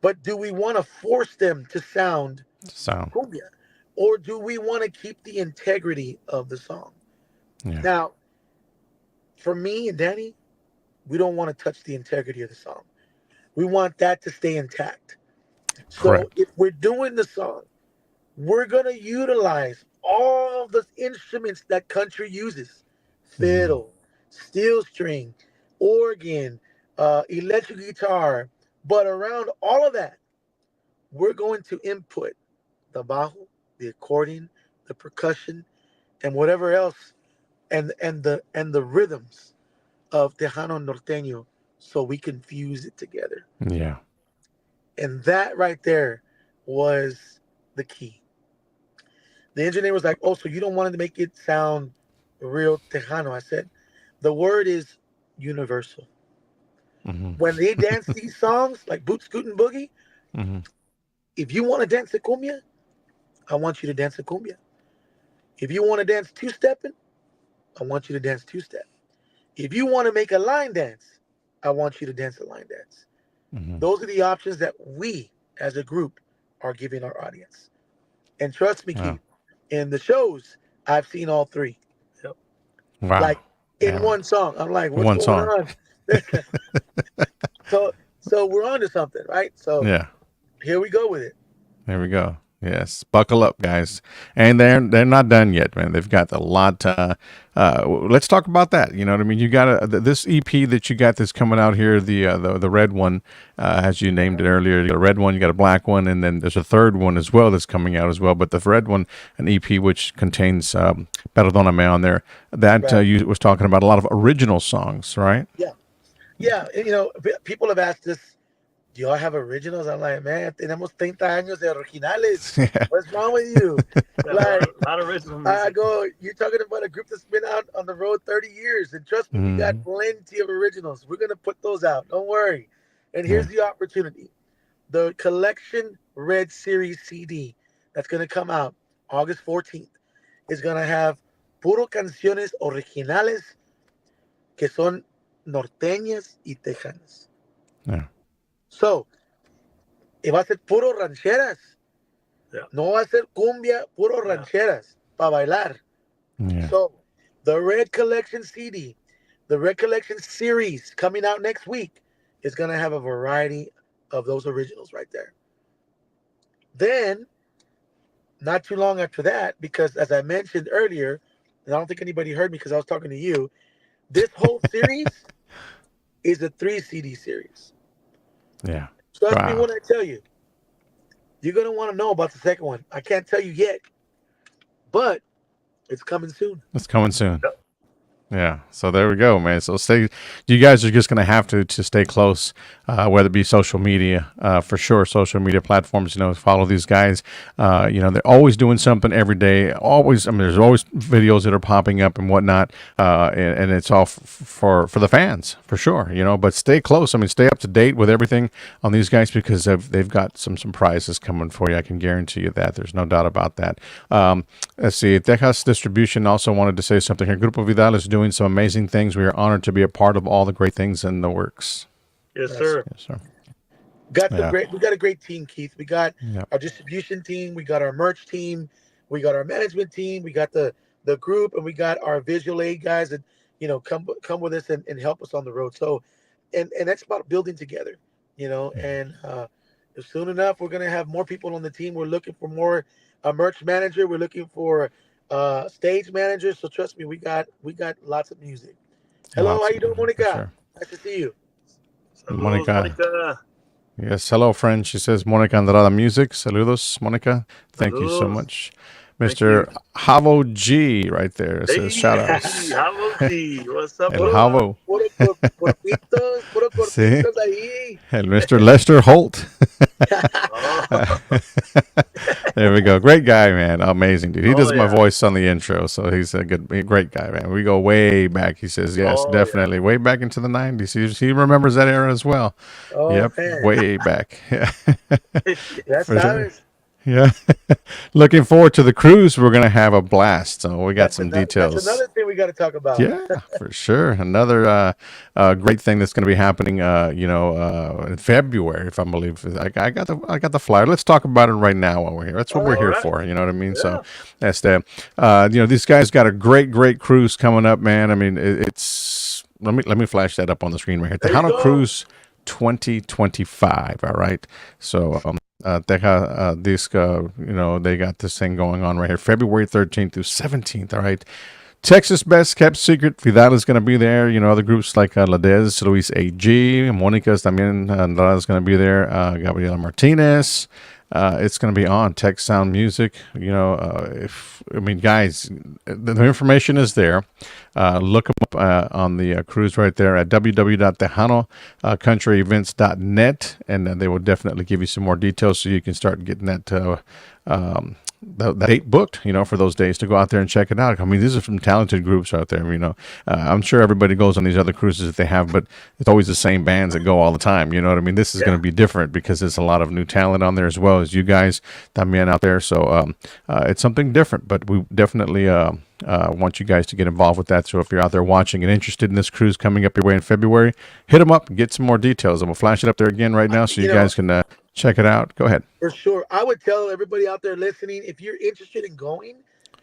[SPEAKER 6] but do we want to force them to sound cumbia? Or do we want to keep the integrity of the song? Yeah. Now, for me and Danny, we don't want to touch the integrity of the song. We want that to stay intact. So if we're doing the song, we're going to utilize all the instruments that country uses. Fiddle, steel string, organ, electric guitar. But around all of that, we're going to input the bajo, the accordion, the percussion, and whatever else, and the rhythms of Tejano Norteño, so we can fuse it together.
[SPEAKER 3] Yeah.
[SPEAKER 6] And that right there was the key. The engineer was like, oh, so you don't want to make it sound real Tejano. I said, the word is universal. Mm-hmm. When they dance these songs, like Boot Scootin' Boogie, if you want to dance the cumbia, I want you to dance the cumbia. If you want to dance two-stepping, I want you to dance two-step. If you want to make a line dance, I want you to dance a line dance. Mm-hmm. Those are the options that we, as a group, are giving our audience. And trust me, Keith, in the shows, I've seen all three. Yep.
[SPEAKER 3] Wow.
[SPEAKER 6] Like, in one song. I'm like, what's going on? So we're on to something, right? So here we go with it.
[SPEAKER 3] There we go. Yes, buckle up, guys. And they're not done yet, man. They've got a lot. Let's talk about that. You know what I mean? You got this EP that you got that's coming out here, the red one, as you named it earlier. You got a red one, you got a black one, and then there's a third one as well that's coming out as well. But the red one, an EP which contains Perdóname on there. That you was talking about a lot of original songs, right?
[SPEAKER 6] Yeah. Yeah, and, people have asked us, do y'all have originals? I'm like, man, tenemos 30 años de originales.
[SPEAKER 3] Yeah.
[SPEAKER 6] What's wrong with you?
[SPEAKER 4] Yeah,
[SPEAKER 6] Like,
[SPEAKER 4] a lot of original
[SPEAKER 6] I
[SPEAKER 4] music.
[SPEAKER 6] go, you're talking about a group that's been out on the road 30 years. And trust me, we got
[SPEAKER 3] Mhm.
[SPEAKER 6] plenty of originals. We're going to put those out. Don't worry. And
[SPEAKER 3] Yeah.
[SPEAKER 6] here's the opportunity. The Collection Red Series CD that's going to come out August 14th is going to have puro canciones originales que son norteñas y tejanas.
[SPEAKER 3] Yeah.
[SPEAKER 6] So, y va a ser puro rancheras.
[SPEAKER 4] Yeah.
[SPEAKER 6] No va a ser cumbia, puro rancheras para bailar.
[SPEAKER 3] Yeah.
[SPEAKER 6] So, the Red Collection CD, the Red Collection series coming out next week is going to have a variety of those originals right there. Then, not too long after that, because as I mentioned earlier, and I don't think anybody heard me because I was talking to you, this whole series is a 3 CD series.
[SPEAKER 3] Yeah.
[SPEAKER 6] Trust me
[SPEAKER 3] Wow.
[SPEAKER 6] when I tell you, you're going to want to know about the second one. I can't tell you yet, but it's coming soon.
[SPEAKER 3] It's coming soon. Yeah, so there we go, man. So you guys are just going to have to stay close, whether it be social media, for sure, social media platforms, follow these guys. They're always doing something every day. Always, there's always videos that are popping up and whatnot, and it's all for the fans, for sure, but stay close. Stay up to date with everything on these guys because they've got some prizes coming for you. I can guarantee you that. There's no doubt about that. Let's see. Texas Distribution also wanted to say something here. Grupo Vidal is doing some amazing things. We are honored to be a part of all the great things in the works.
[SPEAKER 4] Yes, sir.
[SPEAKER 3] Yes, sir.
[SPEAKER 6] We got a great team, Keith. We got
[SPEAKER 3] Yep.
[SPEAKER 6] our distribution team, we got our merch team, we got our management team, we got the group, and we got our visual aid guys that come with us and help us on the road. So, and that's about building together, And soon enough, we're gonna have more people on the team. We're looking for more a merch manager. We're looking for stage managers. So trust me, we got lots of music. Hello, how you doing, Monica?
[SPEAKER 3] Sure.
[SPEAKER 6] Nice to see you.
[SPEAKER 4] Saludos,
[SPEAKER 3] Monica.
[SPEAKER 4] Monica.
[SPEAKER 3] Yes, hello, friend. She says, Monica Andrada Music. Saludos, Monica. Thank you so
[SPEAKER 4] Saludos.
[SPEAKER 3] much.
[SPEAKER 4] Thank
[SPEAKER 3] Mr. Javo G right there. It says, shout outs.
[SPEAKER 4] How G? What's up,
[SPEAKER 3] El
[SPEAKER 4] bro?
[SPEAKER 3] Javo.
[SPEAKER 6] Puro
[SPEAKER 3] Sí.
[SPEAKER 6] cortitos ahí.
[SPEAKER 3] El Mr. Lester Holt.
[SPEAKER 4] Oh,
[SPEAKER 3] There we go. Great guy, man. Amazing dude. He does my
[SPEAKER 4] yeah.
[SPEAKER 3] voice on the intro, so he's a great guy, man. We go way back. He says, yes,
[SPEAKER 4] Oh,
[SPEAKER 3] definitely. Way back into the 90s. He remembers that era as well.
[SPEAKER 6] Oh,
[SPEAKER 3] Yep,
[SPEAKER 6] man.
[SPEAKER 3] way back. Yeah.
[SPEAKER 6] That's
[SPEAKER 3] For sure.
[SPEAKER 6] sabes.
[SPEAKER 3] Yeah. Looking forward to the cruise. We're going to have a blast. So we got some details.
[SPEAKER 6] That's another thing we got to talk about.
[SPEAKER 3] Yeah, for sure. Another great thing that's going to be happening, in February, if I believe. I got the flyer. Let's talk about it right now while we're here. That's what we're here
[SPEAKER 4] right.
[SPEAKER 3] for. You know what I mean? So that's that. These guys got a great cruise coming up, man. It's let me flash that up on the screen right here. Tejano Cruise 2025. All right. So Teja Disc, they got this thing going on right here, February 13th through 17th. All right. Texas Best Kept Secret, Vidal is going to be there. Other groups like Ladez, Luis A.G., Monica's también, Andrade is going to be there. Gabriela Martinez. It's going to be on Tech Sound Music. Guys, the information is there. Look them up on the cruise right there at www.tejanoCountryEvents.net, and they will definitely give you some more details so you can start getting that that date booked, for those days to go out there and check it out. These are some talented groups out there. I'm sure everybody goes on these other cruises that they have, but it's always the same bands that go all the time. You know what I mean? This is going to be different because there's a lot of new talent on there as well as you guys, también out there. So it's something different, but we definitely want you guys to get involved with that. So if you're out there watching and interested in this cruise coming up your way in February, hit them up and get some more details. I'm going to flash it up there again right now so you guys can check it out. Go ahead.
[SPEAKER 6] For sure. I would tell everybody out there listening, if you're interested in going,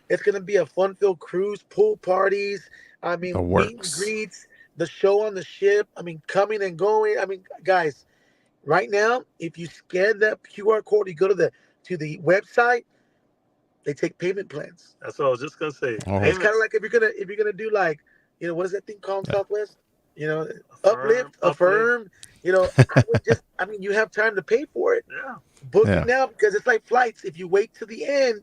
[SPEAKER 6] it's going to be a fun-filled cruise, pool parties, meet and greets, the show on the ship, coming and going. Guys, right now, if you scan that QR code, you go to the website, they take payment plans.
[SPEAKER 4] That's what I was just gonna say.
[SPEAKER 3] Oh.
[SPEAKER 6] It's kind of like if you're gonna do like, what is that thing called in Southwest? Uplift, Affirm. I would just, you have time to pay for it.
[SPEAKER 4] Yeah.
[SPEAKER 6] Book it now because it's like flights. If you wait to the end,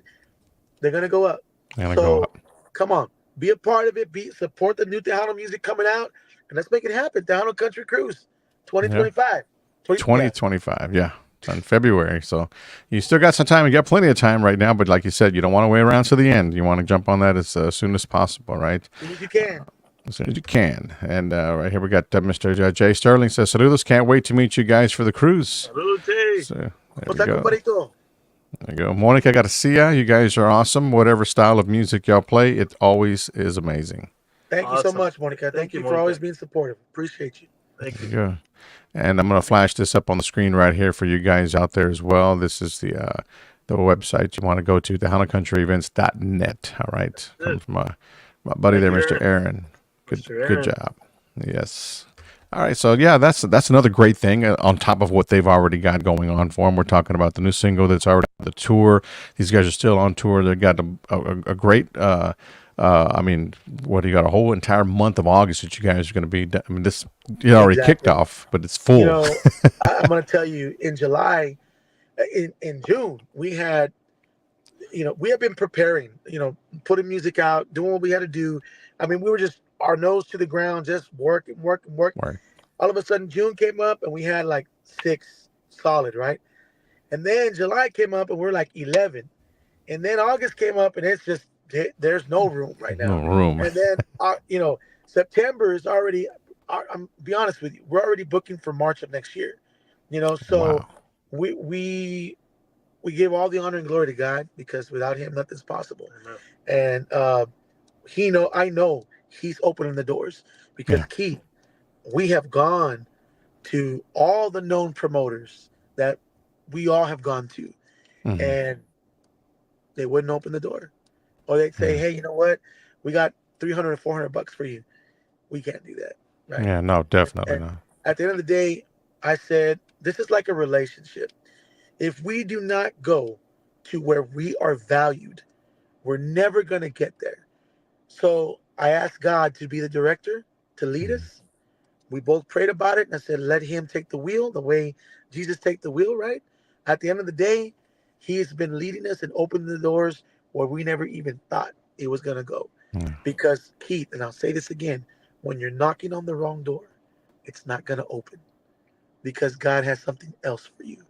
[SPEAKER 6] they're gonna go up.
[SPEAKER 3] Go up.
[SPEAKER 6] Come on, be a part of it. Support the new Tejano music coming out. and let's make it happen. Down on Country Cruise,
[SPEAKER 3] Yeah.
[SPEAKER 6] 2025.
[SPEAKER 3] 2025. Yeah. It's in February. So you still got some time. You got plenty of time right now. But like you said, you don't want to wait around to the end. You want to jump on that as soon as possible, right?
[SPEAKER 6] As soon as you can.
[SPEAKER 3] As soon as you can. And right here we got Mr. Jay Sterling says, "Saludos, can't wait to meet you guys for the cruise."
[SPEAKER 4] Salute.
[SPEAKER 3] So, there
[SPEAKER 6] What's
[SPEAKER 3] you
[SPEAKER 6] that,
[SPEAKER 3] go.
[SPEAKER 6] compadrito?
[SPEAKER 3] There you go. Monica Garcia, you guys are awesome. Whatever style of music y'all play, it always is amazing.
[SPEAKER 6] Thank you so
[SPEAKER 4] Awesome.
[SPEAKER 6] muthe Monica. Thank you for
[SPEAKER 4] Monica.
[SPEAKER 6] always being supportive. Appreciate you.
[SPEAKER 4] Thank
[SPEAKER 3] There
[SPEAKER 4] you.
[SPEAKER 3] you go. And I'm going to flash this up on the screen right here for you guys out there as well. This is the website you want to go to, TejanoCountryEvents.net. All right. Comes from my buddy there, Mr. Aaron. Good
[SPEAKER 4] Mr.
[SPEAKER 3] good
[SPEAKER 4] Aaron.
[SPEAKER 3] job. Yes. All right. So, yeah, that's another great thing on top of what they've already got going on for them. We're talking about the new single that's already on the tour. These guys are still on tour. They've got a great I mean, what do you got? A whole entire month of August that you guys are going to be. I mean, this it already kicked
[SPEAKER 6] Exactly.
[SPEAKER 3] off, but it's full.
[SPEAKER 6] You know, I'm going to tell you, in July, in June, we had been preparing, putting music out, doing what we had to do. I mean, we were just our nose to the ground, just working.
[SPEAKER 3] Right.
[SPEAKER 6] All of a sudden, June came up and we had like 6 solid, right? And then July came up and we're like 11. And then August came up and it's just, there's no room right now.
[SPEAKER 3] No room.
[SPEAKER 6] And then, September is already, I'm be honest with you, we're already booking for March of next year. So
[SPEAKER 3] Wow.
[SPEAKER 6] we give all the honor and glory to God, because without him, nothing's possible.
[SPEAKER 4] Amen.
[SPEAKER 6] And I know he's opening the doors, because
[SPEAKER 3] Yeah.
[SPEAKER 6] Keith, we have gone to all the known promoters that we all have gone to,
[SPEAKER 3] Mhm.
[SPEAKER 6] and they wouldn't open the door. Or they'd say,
[SPEAKER 3] Yeah.
[SPEAKER 6] hey, you know what? We got $300 or $400 for you. We can't do that. Right.
[SPEAKER 3] Yeah, no, definitely
[SPEAKER 6] And
[SPEAKER 3] not.
[SPEAKER 6] at the end of the day, I said, this is like a relationship. If we do not go to where we are valued, we're never going to get there. So I asked God to be the director, to lead us. We both prayed about it, and I said, let him take the wheel the way Jesus take the wheel, right? At the end of the day, he's been leading us and opening the doors where we never even thought it was going to go.
[SPEAKER 3] Yeah.
[SPEAKER 6] Because Keith, and I'll say this again, when you're knocking on the wrong door, it's not going to open, because God has something else for you.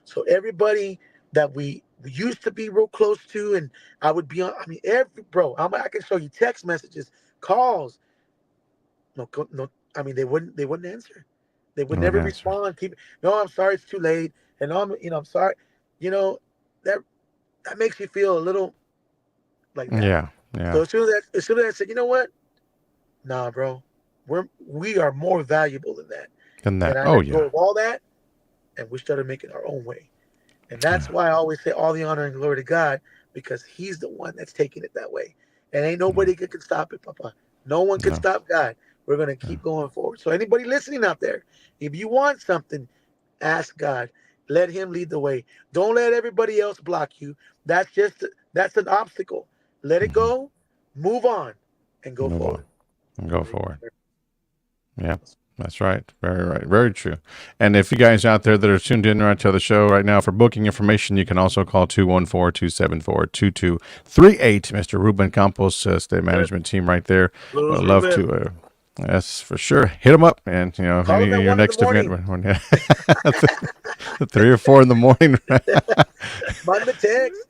[SPEAKER 6] So everybody that we used to be real close to, and I would be on, I mean, I can show you text messages, calls. No, I mean, they wouldn't answer. They would never
[SPEAKER 3] Wouldn't answer.
[SPEAKER 6] respond. No, I'm sorry, it's too late. And I'm sorry. That makes you feel a little like that.
[SPEAKER 3] Yeah.
[SPEAKER 6] So
[SPEAKER 3] Yeah.
[SPEAKER 6] as soon as I said, you know what? Nah, bro, we are more valuable than that.
[SPEAKER 3] Than that.
[SPEAKER 6] And I
[SPEAKER 3] Oh,
[SPEAKER 6] let go
[SPEAKER 3] yeah.
[SPEAKER 6] of all that, and we started making our own way. And that's why I always say all the honor and glory to God, because he's the one that's taking it that way. And ain't nobody can stop it, Papa. No one can
[SPEAKER 3] No.
[SPEAKER 6] stop God. We're going to keep going forward. So anybody listening out there, if you want something, ask God. Let him lead the way. Don't let everybody else block you. That's an obstacle. Let it go, move on, and go
[SPEAKER 3] Move
[SPEAKER 6] forward.
[SPEAKER 3] on and go forward. Yeah, that's right. Very right. Very true. And if you guys out there that are tuned in right to the show right now, for booking information, you can also call 214-274-2238. Mr. Ruben Campos, state management team right there.
[SPEAKER 4] Blues
[SPEAKER 3] Would love
[SPEAKER 4] Ruben.
[SPEAKER 3] to, yes, for sure. Hit them up. And,
[SPEAKER 6] Call them at
[SPEAKER 3] your
[SPEAKER 6] 1 in
[SPEAKER 3] next
[SPEAKER 6] the
[SPEAKER 3] event,
[SPEAKER 6] morning.
[SPEAKER 3] 3 or 4 in the morning.
[SPEAKER 6] Mind the text.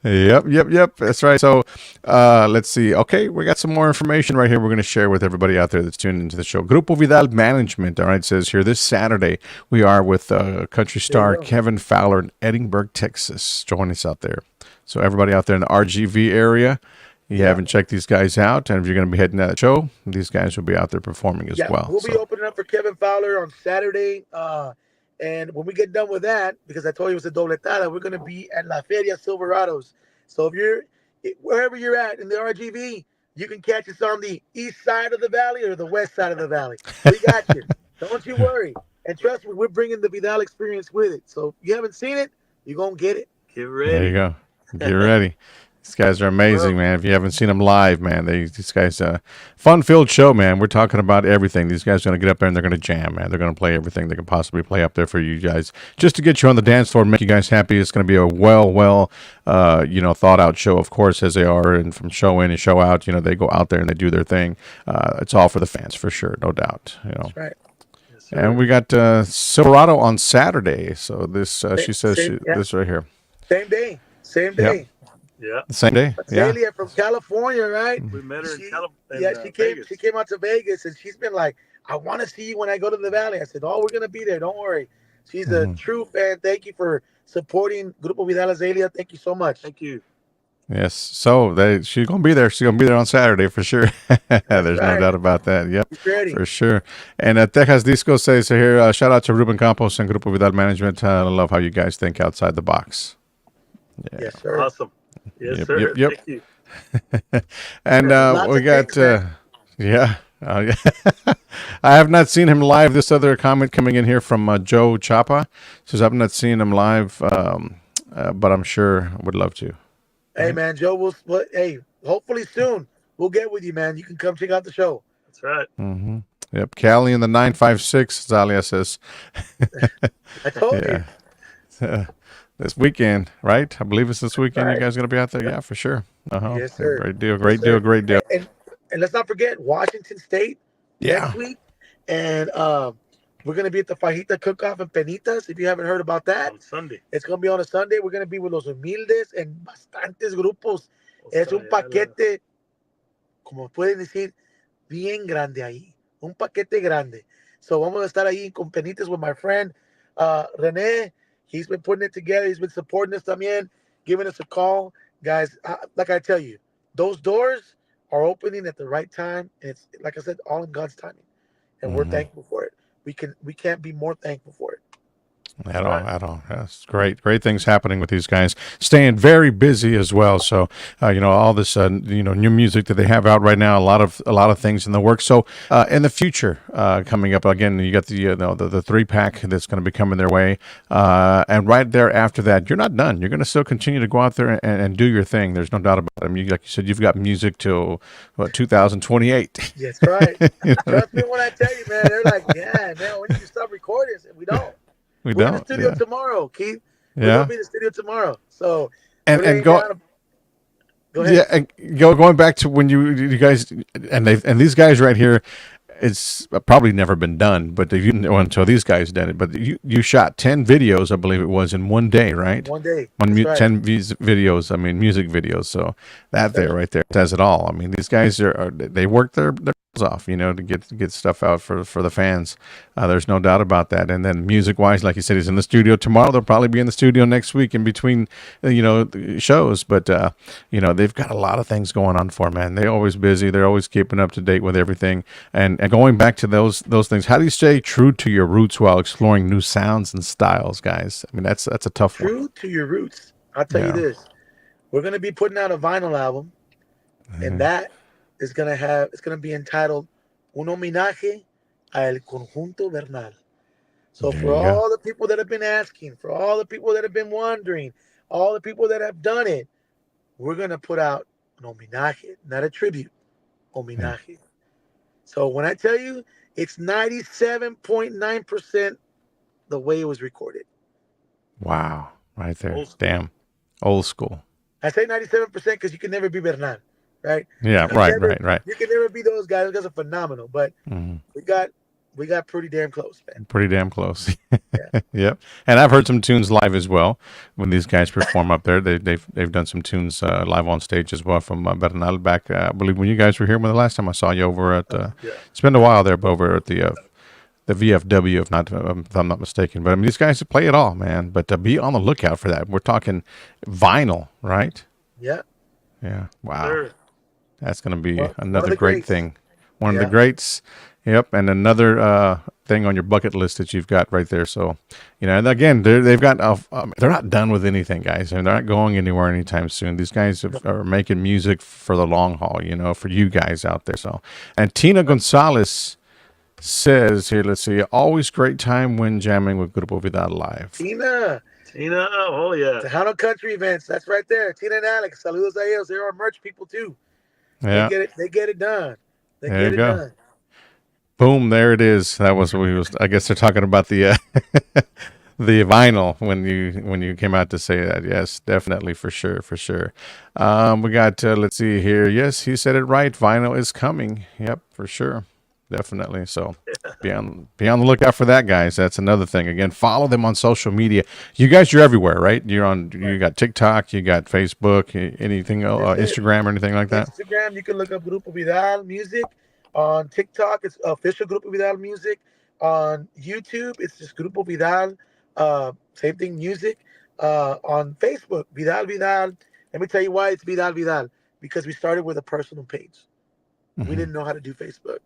[SPEAKER 3] Yep. That's right. So let's see. Okay, we got some more information right here we're going to share with everybody out there that's tuned into the show. Grupo Vidal Management, all right, says here this Saturday we are with country star Kevin Fowler in Edinburgh, Texas. Join us out there. So everybody out there in the RGV area, you haven't checked these guys out, and if you're going to be heading to that show, these guys will be out there performing as well.
[SPEAKER 6] We'll be opening up for Kevin Fowler on Saturday. And when we get done with that, because I told you it was a dobletada, we're going to be at La Feria Silverados. So wherever you're at in the RGV, you can catch us on the east side of the valley or the west side of the valley. We got you. Don't you worry. And trust me, we're bringing the Vidal experience with it. So if you haven't seen it, you're going to get it.
[SPEAKER 4] Get ready.
[SPEAKER 3] There you go. Get ready. These guys are amazing, man. If you haven't seen them live, man, these guys, fun-filled show, man. We're talking about everything. These guys are going to get up there and they're going to jam, man. They're going to play everything they can possibly play up there for you guys, just to get you on the dance floor, make you guys happy. It's going to be a thought out show, of course, as they are, and from show in and show out. They go out there and they do their thing. It's all for the fans, for sure, no doubt.
[SPEAKER 6] That's right.
[SPEAKER 4] Yes,
[SPEAKER 3] And we got Silverado on Saturday. So this, she says, this right here.
[SPEAKER 6] Same day. Same day.
[SPEAKER 3] Yep.
[SPEAKER 4] Yeah.
[SPEAKER 3] Same day. Yeah.
[SPEAKER 6] Azalea from California, right?
[SPEAKER 4] We met her in
[SPEAKER 6] Vegas. She came out to Vegas, and she's been like, I want to see you when I go to the Valley. I said, we're going to be there. Don't worry. She's a true fan. Thank you for supporting Grupo Vidal Azalea. Thank you so much.
[SPEAKER 4] Thank you.
[SPEAKER 3] Yes. So she's going to be there. She's going to be there on Saturday for sure. There's no doubt about that. Yep.
[SPEAKER 6] She's ready.
[SPEAKER 3] For sure. And Texas Disco says here, shout out to Ruben Campos and Grupo Vidal Management. I love how you guys think outside the box. Yeah.
[SPEAKER 6] Yes, sir.
[SPEAKER 4] Awesome. Yes,
[SPEAKER 3] Yep,
[SPEAKER 4] sir.
[SPEAKER 3] yep.
[SPEAKER 4] Thank you.
[SPEAKER 3] And we got, yeah. I have not seen him live. This other comment coming in here from Joe Chapa says, I've not seen him live, but I'm sure I would love to.
[SPEAKER 6] Hey, man, Joe, hey, hopefully soon we'll get with you, man. You can come check out the show.
[SPEAKER 4] That's right.
[SPEAKER 3] Mm-hmm. Yep. Callie in the 956, Zalia says.
[SPEAKER 6] I told you.
[SPEAKER 3] This weekend, right? I believe it's this weekend.
[SPEAKER 6] Right.
[SPEAKER 3] You guys going to be out there? Yeah, for sure.
[SPEAKER 6] Yes, sir.
[SPEAKER 3] Great deal. Great deal.
[SPEAKER 6] And let's not forget Washington State next week. And we're going to be at the Fajita Cook-Off in Penitas, if you haven't heard about that.
[SPEAKER 4] On Sunday.
[SPEAKER 6] It's going to be on a Sunday. We're going to be with Los Humildes and bastantes grupos. Es un paquete, como pueden decir, bien grande ahí. Un paquete grande. So vamos a estar ahí con Penitas with my friend René. He's been putting it together. He's been supporting us también, giving us a call. Guys, like I tell you, those doors are opening at the right time. And it's, like I said, all in God's timing. And we're thankful for it. We can't be more thankful for it.
[SPEAKER 3] At all. That's great things happening with these guys, staying very busy as well. So all this new music that they have out right now, a lot of things in the works. So in the future, coming up again, you got the 3-pack that's going to be coming their way, and right there after that, you're not done. You're going to still continue to go out there and do your thing. There's no doubt about it. I mean, like you said, you've got music till 2028.
[SPEAKER 6] That's right. Trust me when I tell you, man. They're like, yeah, man, when did you stop recording? We don't. We're in the studio tomorrow, Keith. We're going to be in the studio tomorrow. So,
[SPEAKER 3] and
[SPEAKER 6] go ahead.
[SPEAKER 3] Yeah, and going back to when you guys and these guys right here, it's probably never been done, but until these guys did it. But you shot 10 videos, I believe it was, in one day, right?
[SPEAKER 6] One day.
[SPEAKER 3] 10 videos. I mean, music videos. So right there does it all. I mean, these guys they work their off, to get stuff out for the fans. There's no doubt about that. And then music wise, like you said, he's in the studio tomorrow. They'll probably be in the studio next week in between shows, but they've got a lot of things going on for them, man. They're always busy. They're always keeping up to date with everything. And going back to those things, how do you stay true to your roots while exploring new sounds and styles, guys? I mean, that's a tough one.
[SPEAKER 6] True to your roots. I'll tell you this, we're going to be putting out a vinyl album, and that it's going to be entitled Un Homenaje al Conjunto Bernal. So for all the people that have been asking, for all the people that have been wondering, all the people that have done it, we're going to put out an homenaje, not a tribute, homenaje. So when I tell you, it's 97.9% the way it was recorded.
[SPEAKER 3] Wow. Right there. Damn. Old school.
[SPEAKER 6] I say 97% because you can never be Bernal. Right?
[SPEAKER 3] Yeah, right.
[SPEAKER 6] You can never be those guys. Those guys are phenomenal, but we got pretty damn close, man.
[SPEAKER 3] Pretty damn close. Yep. And I've heard some tunes live as well when these guys perform up there. They've done some tunes live on stage as well from Bernal back. I believe when you guys were here when the last time I saw you over at. It's been a while there, but over at the VFW, if I'm not mistaken. But I mean, these guys play it all, man. But be on the lookout for that. We're talking vinyl, right?
[SPEAKER 6] Yeah.
[SPEAKER 3] Yeah. Wow.
[SPEAKER 4] Sure.
[SPEAKER 3] That's going to be another great thing. One of the greats. Yep. And another thing on your bucket list that you've got right there. So, and again, they've got, they're not done with anything, guys. I mean, they're not going anywhere anytime soon. These guys are making music for the long haul, for you guys out there. So, and Tina Gonzalez says here, let's see, always great time when jamming with Grupo Vidal live.
[SPEAKER 6] Tina,
[SPEAKER 4] Tina, oh yeah.
[SPEAKER 6] Tejano Country Events. That's right there. Tina and Alex. Saludos a ellos. They're our merch people too.
[SPEAKER 3] Yeah.
[SPEAKER 6] They get it done. They
[SPEAKER 3] There
[SPEAKER 6] get
[SPEAKER 3] you
[SPEAKER 6] it
[SPEAKER 3] go.
[SPEAKER 6] done.
[SPEAKER 3] Boom, there it is. That was what we was. I guess they're talking about the the vinyl when you came out to say that. Yes, definitely, for sure, for sure. We got let's see here. Yes, he said it right. Vinyl is coming. Yep, for sure, definitely. So be on the lookout for that, guys. That's another thing. Again, follow them on social media. You guys, you're everywhere, right? You got TikTok, you got Facebook, anything, Instagram or anything like that.
[SPEAKER 6] Instagram, you can look up Grupo Vidal Music. On TikTok, it's official Grupo Vidal Music. On YouTube, it's just Grupo Vidal, same thing, music. On Facebook, Vidal Vidal. Let me tell you why it's Vidal Vidal. Because we started with a personal page.
[SPEAKER 3] Mm-hmm.
[SPEAKER 6] We didn't know how to do Facebook.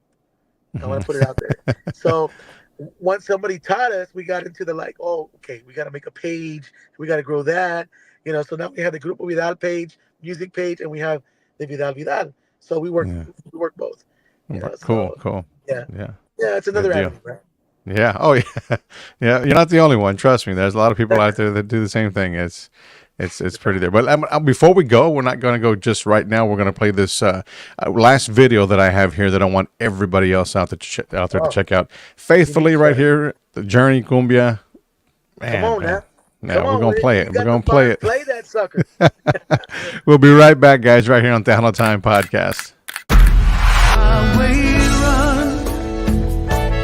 [SPEAKER 6] I want to put it out there. So once somebody taught us, we got into the like, oh, okay, we got to make a page. We got to grow that. So now we have the Grupo Vidal page, music page, and we have the Vidal Vidal. So we work both.
[SPEAKER 3] Cool.
[SPEAKER 6] Yeah.
[SPEAKER 3] Yeah.
[SPEAKER 6] Yeah, it's another avenue, right?
[SPEAKER 3] Yeah. Oh, yeah. Yeah. You're not the only one. Trust me. There's a lot of people out there that do the same thing. It's pretty there. But before we go, we're not going to go just right now. We're going to play this last video that I have here that I want everybody else out there to check out. Faithfully, right here, the Journey Cumbia. Man,
[SPEAKER 6] come on now.
[SPEAKER 3] Yeah, we're going to play it. We're going to play it.
[SPEAKER 6] Play that sucker.
[SPEAKER 3] We'll be right back, guys, right here on Tejano Time Podcast.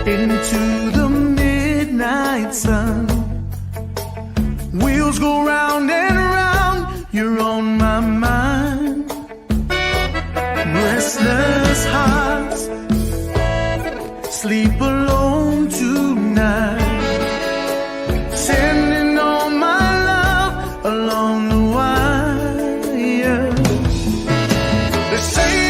[SPEAKER 5] Run into the midnight sun. Wheels go round and round. You're on my mind. Restless hearts sleep alone tonight. Sending all my love along the wire. They say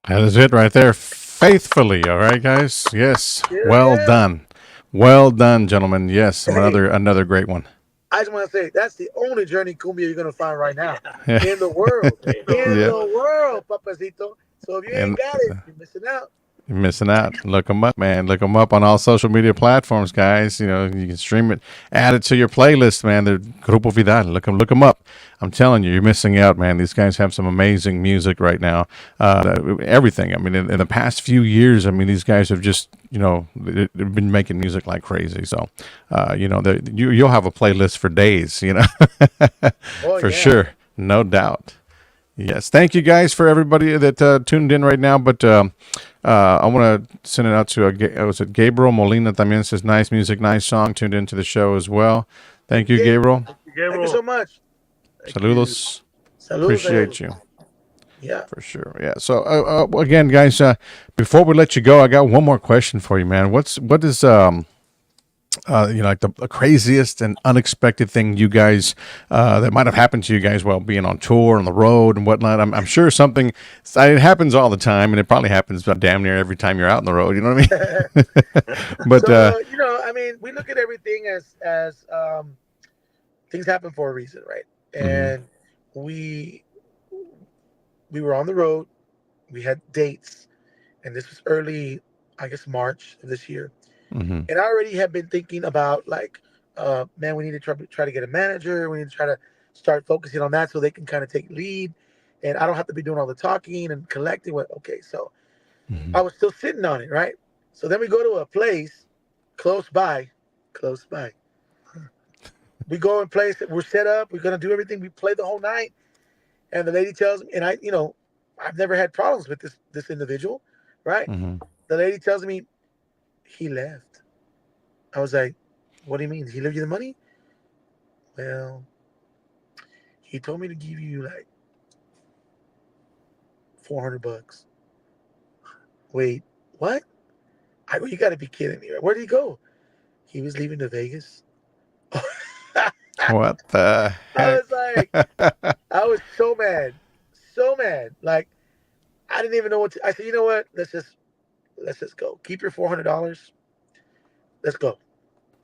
[SPEAKER 3] That is it right there. Faithfully. All right, guys. Yes.
[SPEAKER 6] Yeah,
[SPEAKER 3] Well
[SPEAKER 6] yeah.
[SPEAKER 3] done. Well done, gentlemen. Yes.
[SPEAKER 6] Hey,
[SPEAKER 3] Another great one.
[SPEAKER 6] I just want to say that's the only journey cumbia you're gonna find right now
[SPEAKER 3] Yeah.
[SPEAKER 6] in the world. In
[SPEAKER 3] Yeah.
[SPEAKER 6] the world, papacito. So if you ain't
[SPEAKER 3] And
[SPEAKER 6] got it, you're missing out.
[SPEAKER 3] you're missing out. Look them up, man. Look them up on all social media platforms, guys. You know, you can stream it, add it to your playlist, man. They're Grupo Vidal. Look them up. I'm telling you, you're missing out, man. These guys have some amazing music right now. Everything. I mean, in the past few years, I mean, these guys have just, they've been making music like crazy. So, you'll have a playlist for days,
[SPEAKER 6] Oh
[SPEAKER 3] for
[SPEAKER 6] yeah.
[SPEAKER 3] sure. No doubt. Yes, thank you guys for everybody that tuned in right now. But I want to send it out to was it Gabriel Molina? También says nice music, nice song. Tuned into the show as well. Thank you,
[SPEAKER 6] Gabe,
[SPEAKER 3] Gabriel.
[SPEAKER 6] thank you so much.
[SPEAKER 3] Saludos.
[SPEAKER 6] Saludos.
[SPEAKER 3] Appreciate you
[SPEAKER 6] Yeah.
[SPEAKER 3] for sure. Yeah. So again, guys, before we let you go, I got one more question for you, man. What is like the craziest and unexpected thing you guys that might have happened to you guys while being on tour on the road and whatnot? I'm sure something. It happens all the time, and it probably happens about damn near every time you're out on the road. You know what I mean? But
[SPEAKER 6] So I mean, we look at everything as things happen for a reason, right?
[SPEAKER 3] mhm,
[SPEAKER 6] And we we were on the road. We had dates, and this was early, I guess, March of this year.
[SPEAKER 3] mhm,
[SPEAKER 6] And I already had been thinking about like, man, we need to try to get a manager. We need to try to start focusing on that so they can kind of take lead, and I don't have to be doing all the talking and collecting. What? Okay, so
[SPEAKER 3] mhm,
[SPEAKER 6] I was still sitting on it, right? So then we go to a place close by, close by. We go and place it. We're set up. We're gonna do everything. We play the whole night, and the lady tells me, and I've never had problems with this individual, right?
[SPEAKER 3] mhm.
[SPEAKER 6] The lady tells me he left. I was like, what do you mean? He left you the money? Well, he told me to give you like 400 bucks. Wait, what? I go, you got to be kidding me. Right? Where did he go? He was leaving to Vegas. I
[SPEAKER 3] What the heck?
[SPEAKER 6] was like, I was so mad, so mad. Like I didn't even know what to. I said, you know what? Let's just go. Keep your $400. Let's go.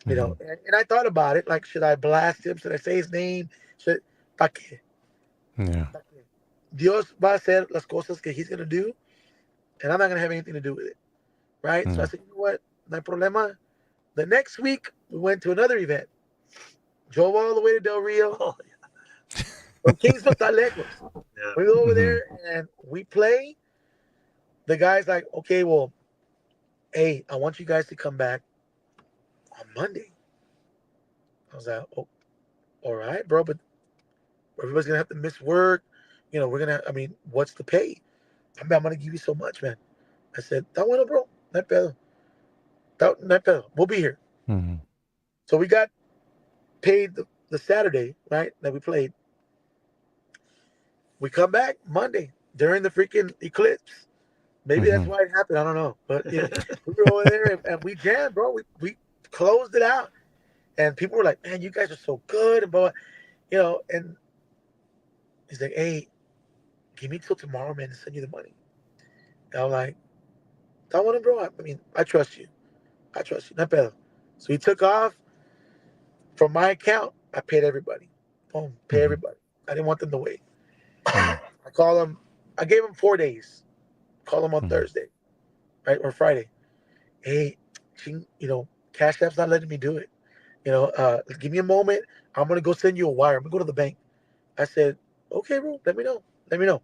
[SPEAKER 3] Mhm.
[SPEAKER 6] And I thought about it. Like, should I blast him? Should I say his name? Should pa qué?
[SPEAKER 3] Yeah.
[SPEAKER 6] Pa qué? Dios va a hacer las cosas que he's gonna do, and I'm not gonna have anything to do with it, right? So I
[SPEAKER 3] Yeah.
[SPEAKER 6] said, you know what? No hay problema. The next week we went to another event. Drove all the way to Del Rio.
[SPEAKER 4] Oh,
[SPEAKER 6] From Kingsville to lejos.
[SPEAKER 4] yeah.
[SPEAKER 6] We go over
[SPEAKER 3] Mhm.
[SPEAKER 6] there and we play. The guy's like, okay, well, hey, I want you guys to come back on Monday. I was like, oh, all right, bro, but everybody's gonna have to miss work. We're gonna. I mean, what's the pay? I'm gonna give you so much, man. I said, that bueno, bro. Not pedo. Not pedo. We'll be here.
[SPEAKER 3] Mhm.
[SPEAKER 6] So we got paid the Saturday, right? That we played. We come back Monday during the freaking eclipse. Maybe that's
[SPEAKER 3] Mhm.
[SPEAKER 6] why it happened. I don't know. But we were over there and we jammed, bro. We closed it out. And people were like, man, you guys are so good. And and he's like, hey, give me till tomorrow, man, to send you the money. And I'm like, don't want to, bro. I mean, I trust you. I trust you. Not better. So he took off from my account. I paid everybody. Boom, pay
[SPEAKER 3] Mhm.
[SPEAKER 6] everybody. I didn't want them to wait.
[SPEAKER 3] Yeah.
[SPEAKER 6] I call him. I gave him 4 days. Call him on
[SPEAKER 3] Mhm.
[SPEAKER 6] Thursday, right, or Friday. Hey, Cash App's not letting me do it. Give me a moment. I'm gonna go send you a wire. I'm gonna go to the bank. I said, okay, bro. Let me know. Let me know.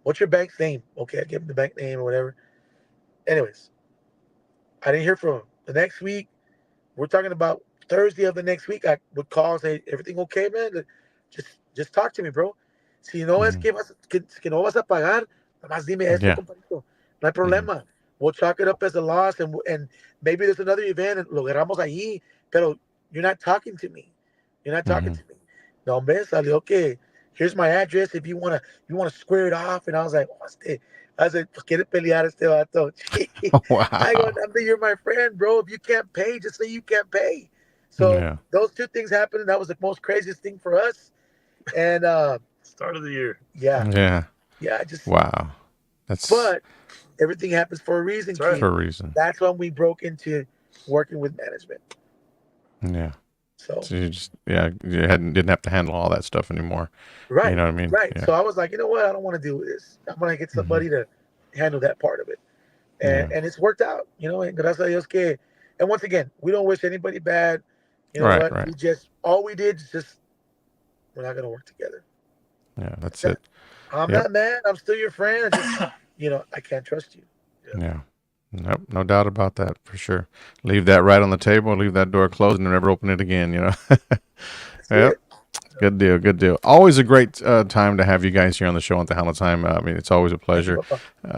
[SPEAKER 6] What's your bank's name? Okay, I gave him the bank name or whatever. Anyways, I didn't hear from him. The next week, we're talking about Thursday of the next week. I would call and say, everything okay, man? Just talk to me, bro. Si no es
[SPEAKER 3] Mhm.
[SPEAKER 6] que no vas a pagar, nomás dime esto,
[SPEAKER 3] Yeah.
[SPEAKER 6] compadrito. No hay
[SPEAKER 3] Mhm.
[SPEAKER 6] problema. We'll chalk it up as a loss, and maybe there's another event, and lo agarramos allí, pero you're not talking to me. You're not talking
[SPEAKER 3] Mhm.
[SPEAKER 6] to me. No, hombre, salió que here's my address if you wanna square it off. And I was like, oh, I said, quiere pelear este vato. I go,
[SPEAKER 3] Wow.
[SPEAKER 6] you're my friend, bro. If you can't pay, just say you can't pay. So
[SPEAKER 3] Yeah.
[SPEAKER 6] those two things happened, and that was the most craziest thing for us. And
[SPEAKER 4] Start of the year.
[SPEAKER 6] yeah,
[SPEAKER 3] Yeah.
[SPEAKER 6] yeah, I just
[SPEAKER 3] Wow.
[SPEAKER 6] But everything happens for a reason,
[SPEAKER 4] That's right.
[SPEAKER 6] Keith.
[SPEAKER 3] For a reason.
[SPEAKER 6] That's when we broke into working with management.
[SPEAKER 3] Yeah.
[SPEAKER 6] So
[SPEAKER 3] you just didn't have to handle all that stuff anymore.
[SPEAKER 6] right,
[SPEAKER 3] You know what I mean?
[SPEAKER 6] right.
[SPEAKER 3] Yeah.
[SPEAKER 6] So I was like, you know what? I don't want to do this. I'm gonna get somebody to handle that part of it, and it's worked out. And gracias a Dios que, and once again, we don't wish anybody bad. You know
[SPEAKER 3] Right,
[SPEAKER 6] what?
[SPEAKER 3] right.
[SPEAKER 6] We just all we did is just we're not gonna work together.
[SPEAKER 3] Yeah, that's it.
[SPEAKER 6] I'm
[SPEAKER 3] Yep.
[SPEAKER 6] not mad. I'm still your friend. I just I can't trust you.
[SPEAKER 3] Yeah. Nope, no doubt about that for sure. Leave that right on the table, leave that door closed, and never open it again, Yep. Good deal, good deal. Always a great time to have you guys here on the show on Tejano Time. I mean, it's always a pleasure.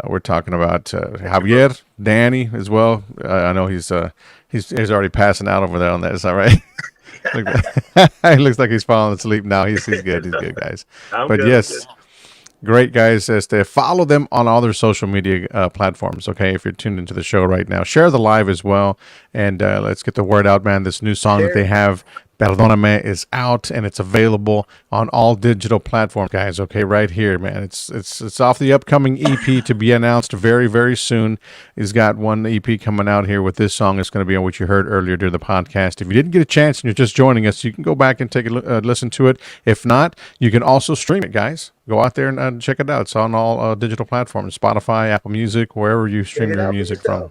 [SPEAKER 3] We're talking about Javier, Danny as well. I know he's already passing out over there on that. Is that right? He looks like he's falling asleep now. He's good. He's good, guys. But
[SPEAKER 4] good,
[SPEAKER 3] yes. Great, guys. Follow them on all their social media platforms, okay? If you're tuned into the show right now, share the live as well, and let's get the word out, man. This new song that they have, Perdóname, is out, and it's available on all digital platforms, guys, okay? Right here, man. It's off the upcoming EP to be announced very, very soon. He's got one EP coming out here with this song. It's going to be on what you heard earlier during the podcast. If you didn't get a chance and you're just joining us, you can go back and take a listen to it. If not, you can also stream it, guys. Go out there and check it out. It's on all digital platforms, Spotify, Apple Music, wherever you stream your music from.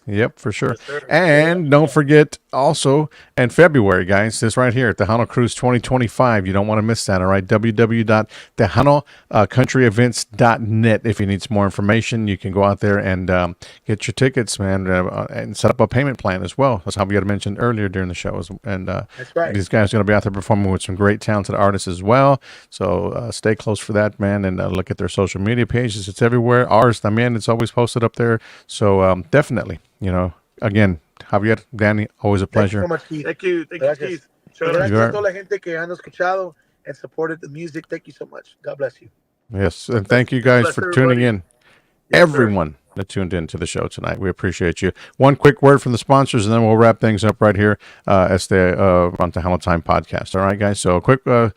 [SPEAKER 3] Yep, for sure.
[SPEAKER 4] Yes,
[SPEAKER 3] And don't forget also in February, guys, this right here, Tejano Cruise 2025. You don't want to miss that, all right? www.tejanocountryevents.net. If you need some more information, you can go out there and get your tickets, man, and set up a payment plan as well. That's how we got mentioned earlier during the show. And
[SPEAKER 6] That's right.
[SPEAKER 3] These guys are going to be out there performing with some great talented artists as well. So stay close for that, man, and look at their social media pages. It's everywhere. Ours, también, it's always posted up there. So definitely. Again, Javier, Danny, always a pleasure.
[SPEAKER 6] Thank you so much, Keith.
[SPEAKER 4] Thank you,
[SPEAKER 6] Gracias.
[SPEAKER 4] Keith.
[SPEAKER 6] Gracias a toda la gente que han escuchado and supported the music. Thank you so much. God bless you.
[SPEAKER 3] Yes, and thank you guys
[SPEAKER 4] Bless
[SPEAKER 3] for
[SPEAKER 4] everybody.
[SPEAKER 3] tuning in.
[SPEAKER 4] Yes,
[SPEAKER 3] Everyone that tuned in to the show tonight. We appreciate you. One quick word from the sponsors, and then we'll wrap things up right here on Tejano Time podcast. All right, guys? So a quick word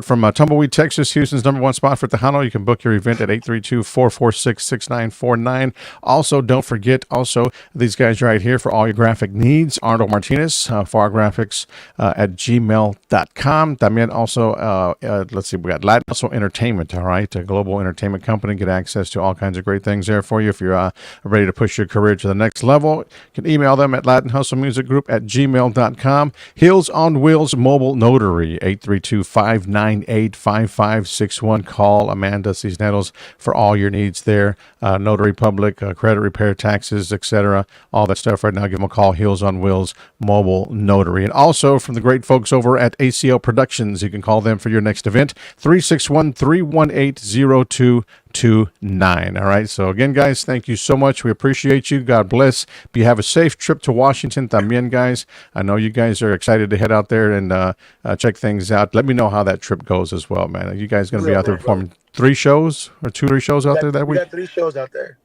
[SPEAKER 3] from Tumbleweed, Texas, Houston's #1 spot for Tejano. You can book your event at 832-446-6949. Also, don't forget, these guys right here for all your graphic needs. Arnold Martinez, Far Graphics at gmail.com. También also, let's see, we got Latin also Entertainment, all right? A global entertainment company. Get access to all kinds of great things there for you if you're ready to push your career to the next level. You can email them at latinhustlemusicgroup@gmail.com. Hills on Wheels Mobile Notary, 832-598-5561. Call Amanda Cisneros for all your needs there. Notary public, credit repair, taxes, etc. All that stuff right now. Give them a call, Hills on Wheels Mobile Notary. And also from the great folks over at ACL Productions, you can call them for your next event, 361-318-0229. All right. So again, guys, thank you so much. We appreciate you. God bless. You have a safe trip to Washington también, guys. I know you guys are excited to head out there and check things out. Let me know how that trip goes as well, man. Are you guys going to be out there performing 3 shows or 2 or 3 shows out there that week?
[SPEAKER 6] We got 3 shows out there.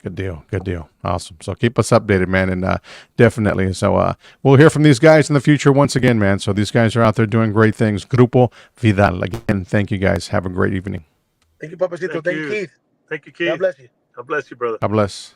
[SPEAKER 3] Good deal. Good deal. Awesome. So keep us updated, man. And definitely. So we'll hear from these guys in the future once again, man. So these guys are out there doing great things. Grupo Vidal. Again, thank you guys. Have a great evening.
[SPEAKER 6] Thank you, Papacito. Thank you, Keith.
[SPEAKER 4] Thank you, Keith.
[SPEAKER 6] God bless you.
[SPEAKER 4] God bless you, brother.
[SPEAKER 3] God bless.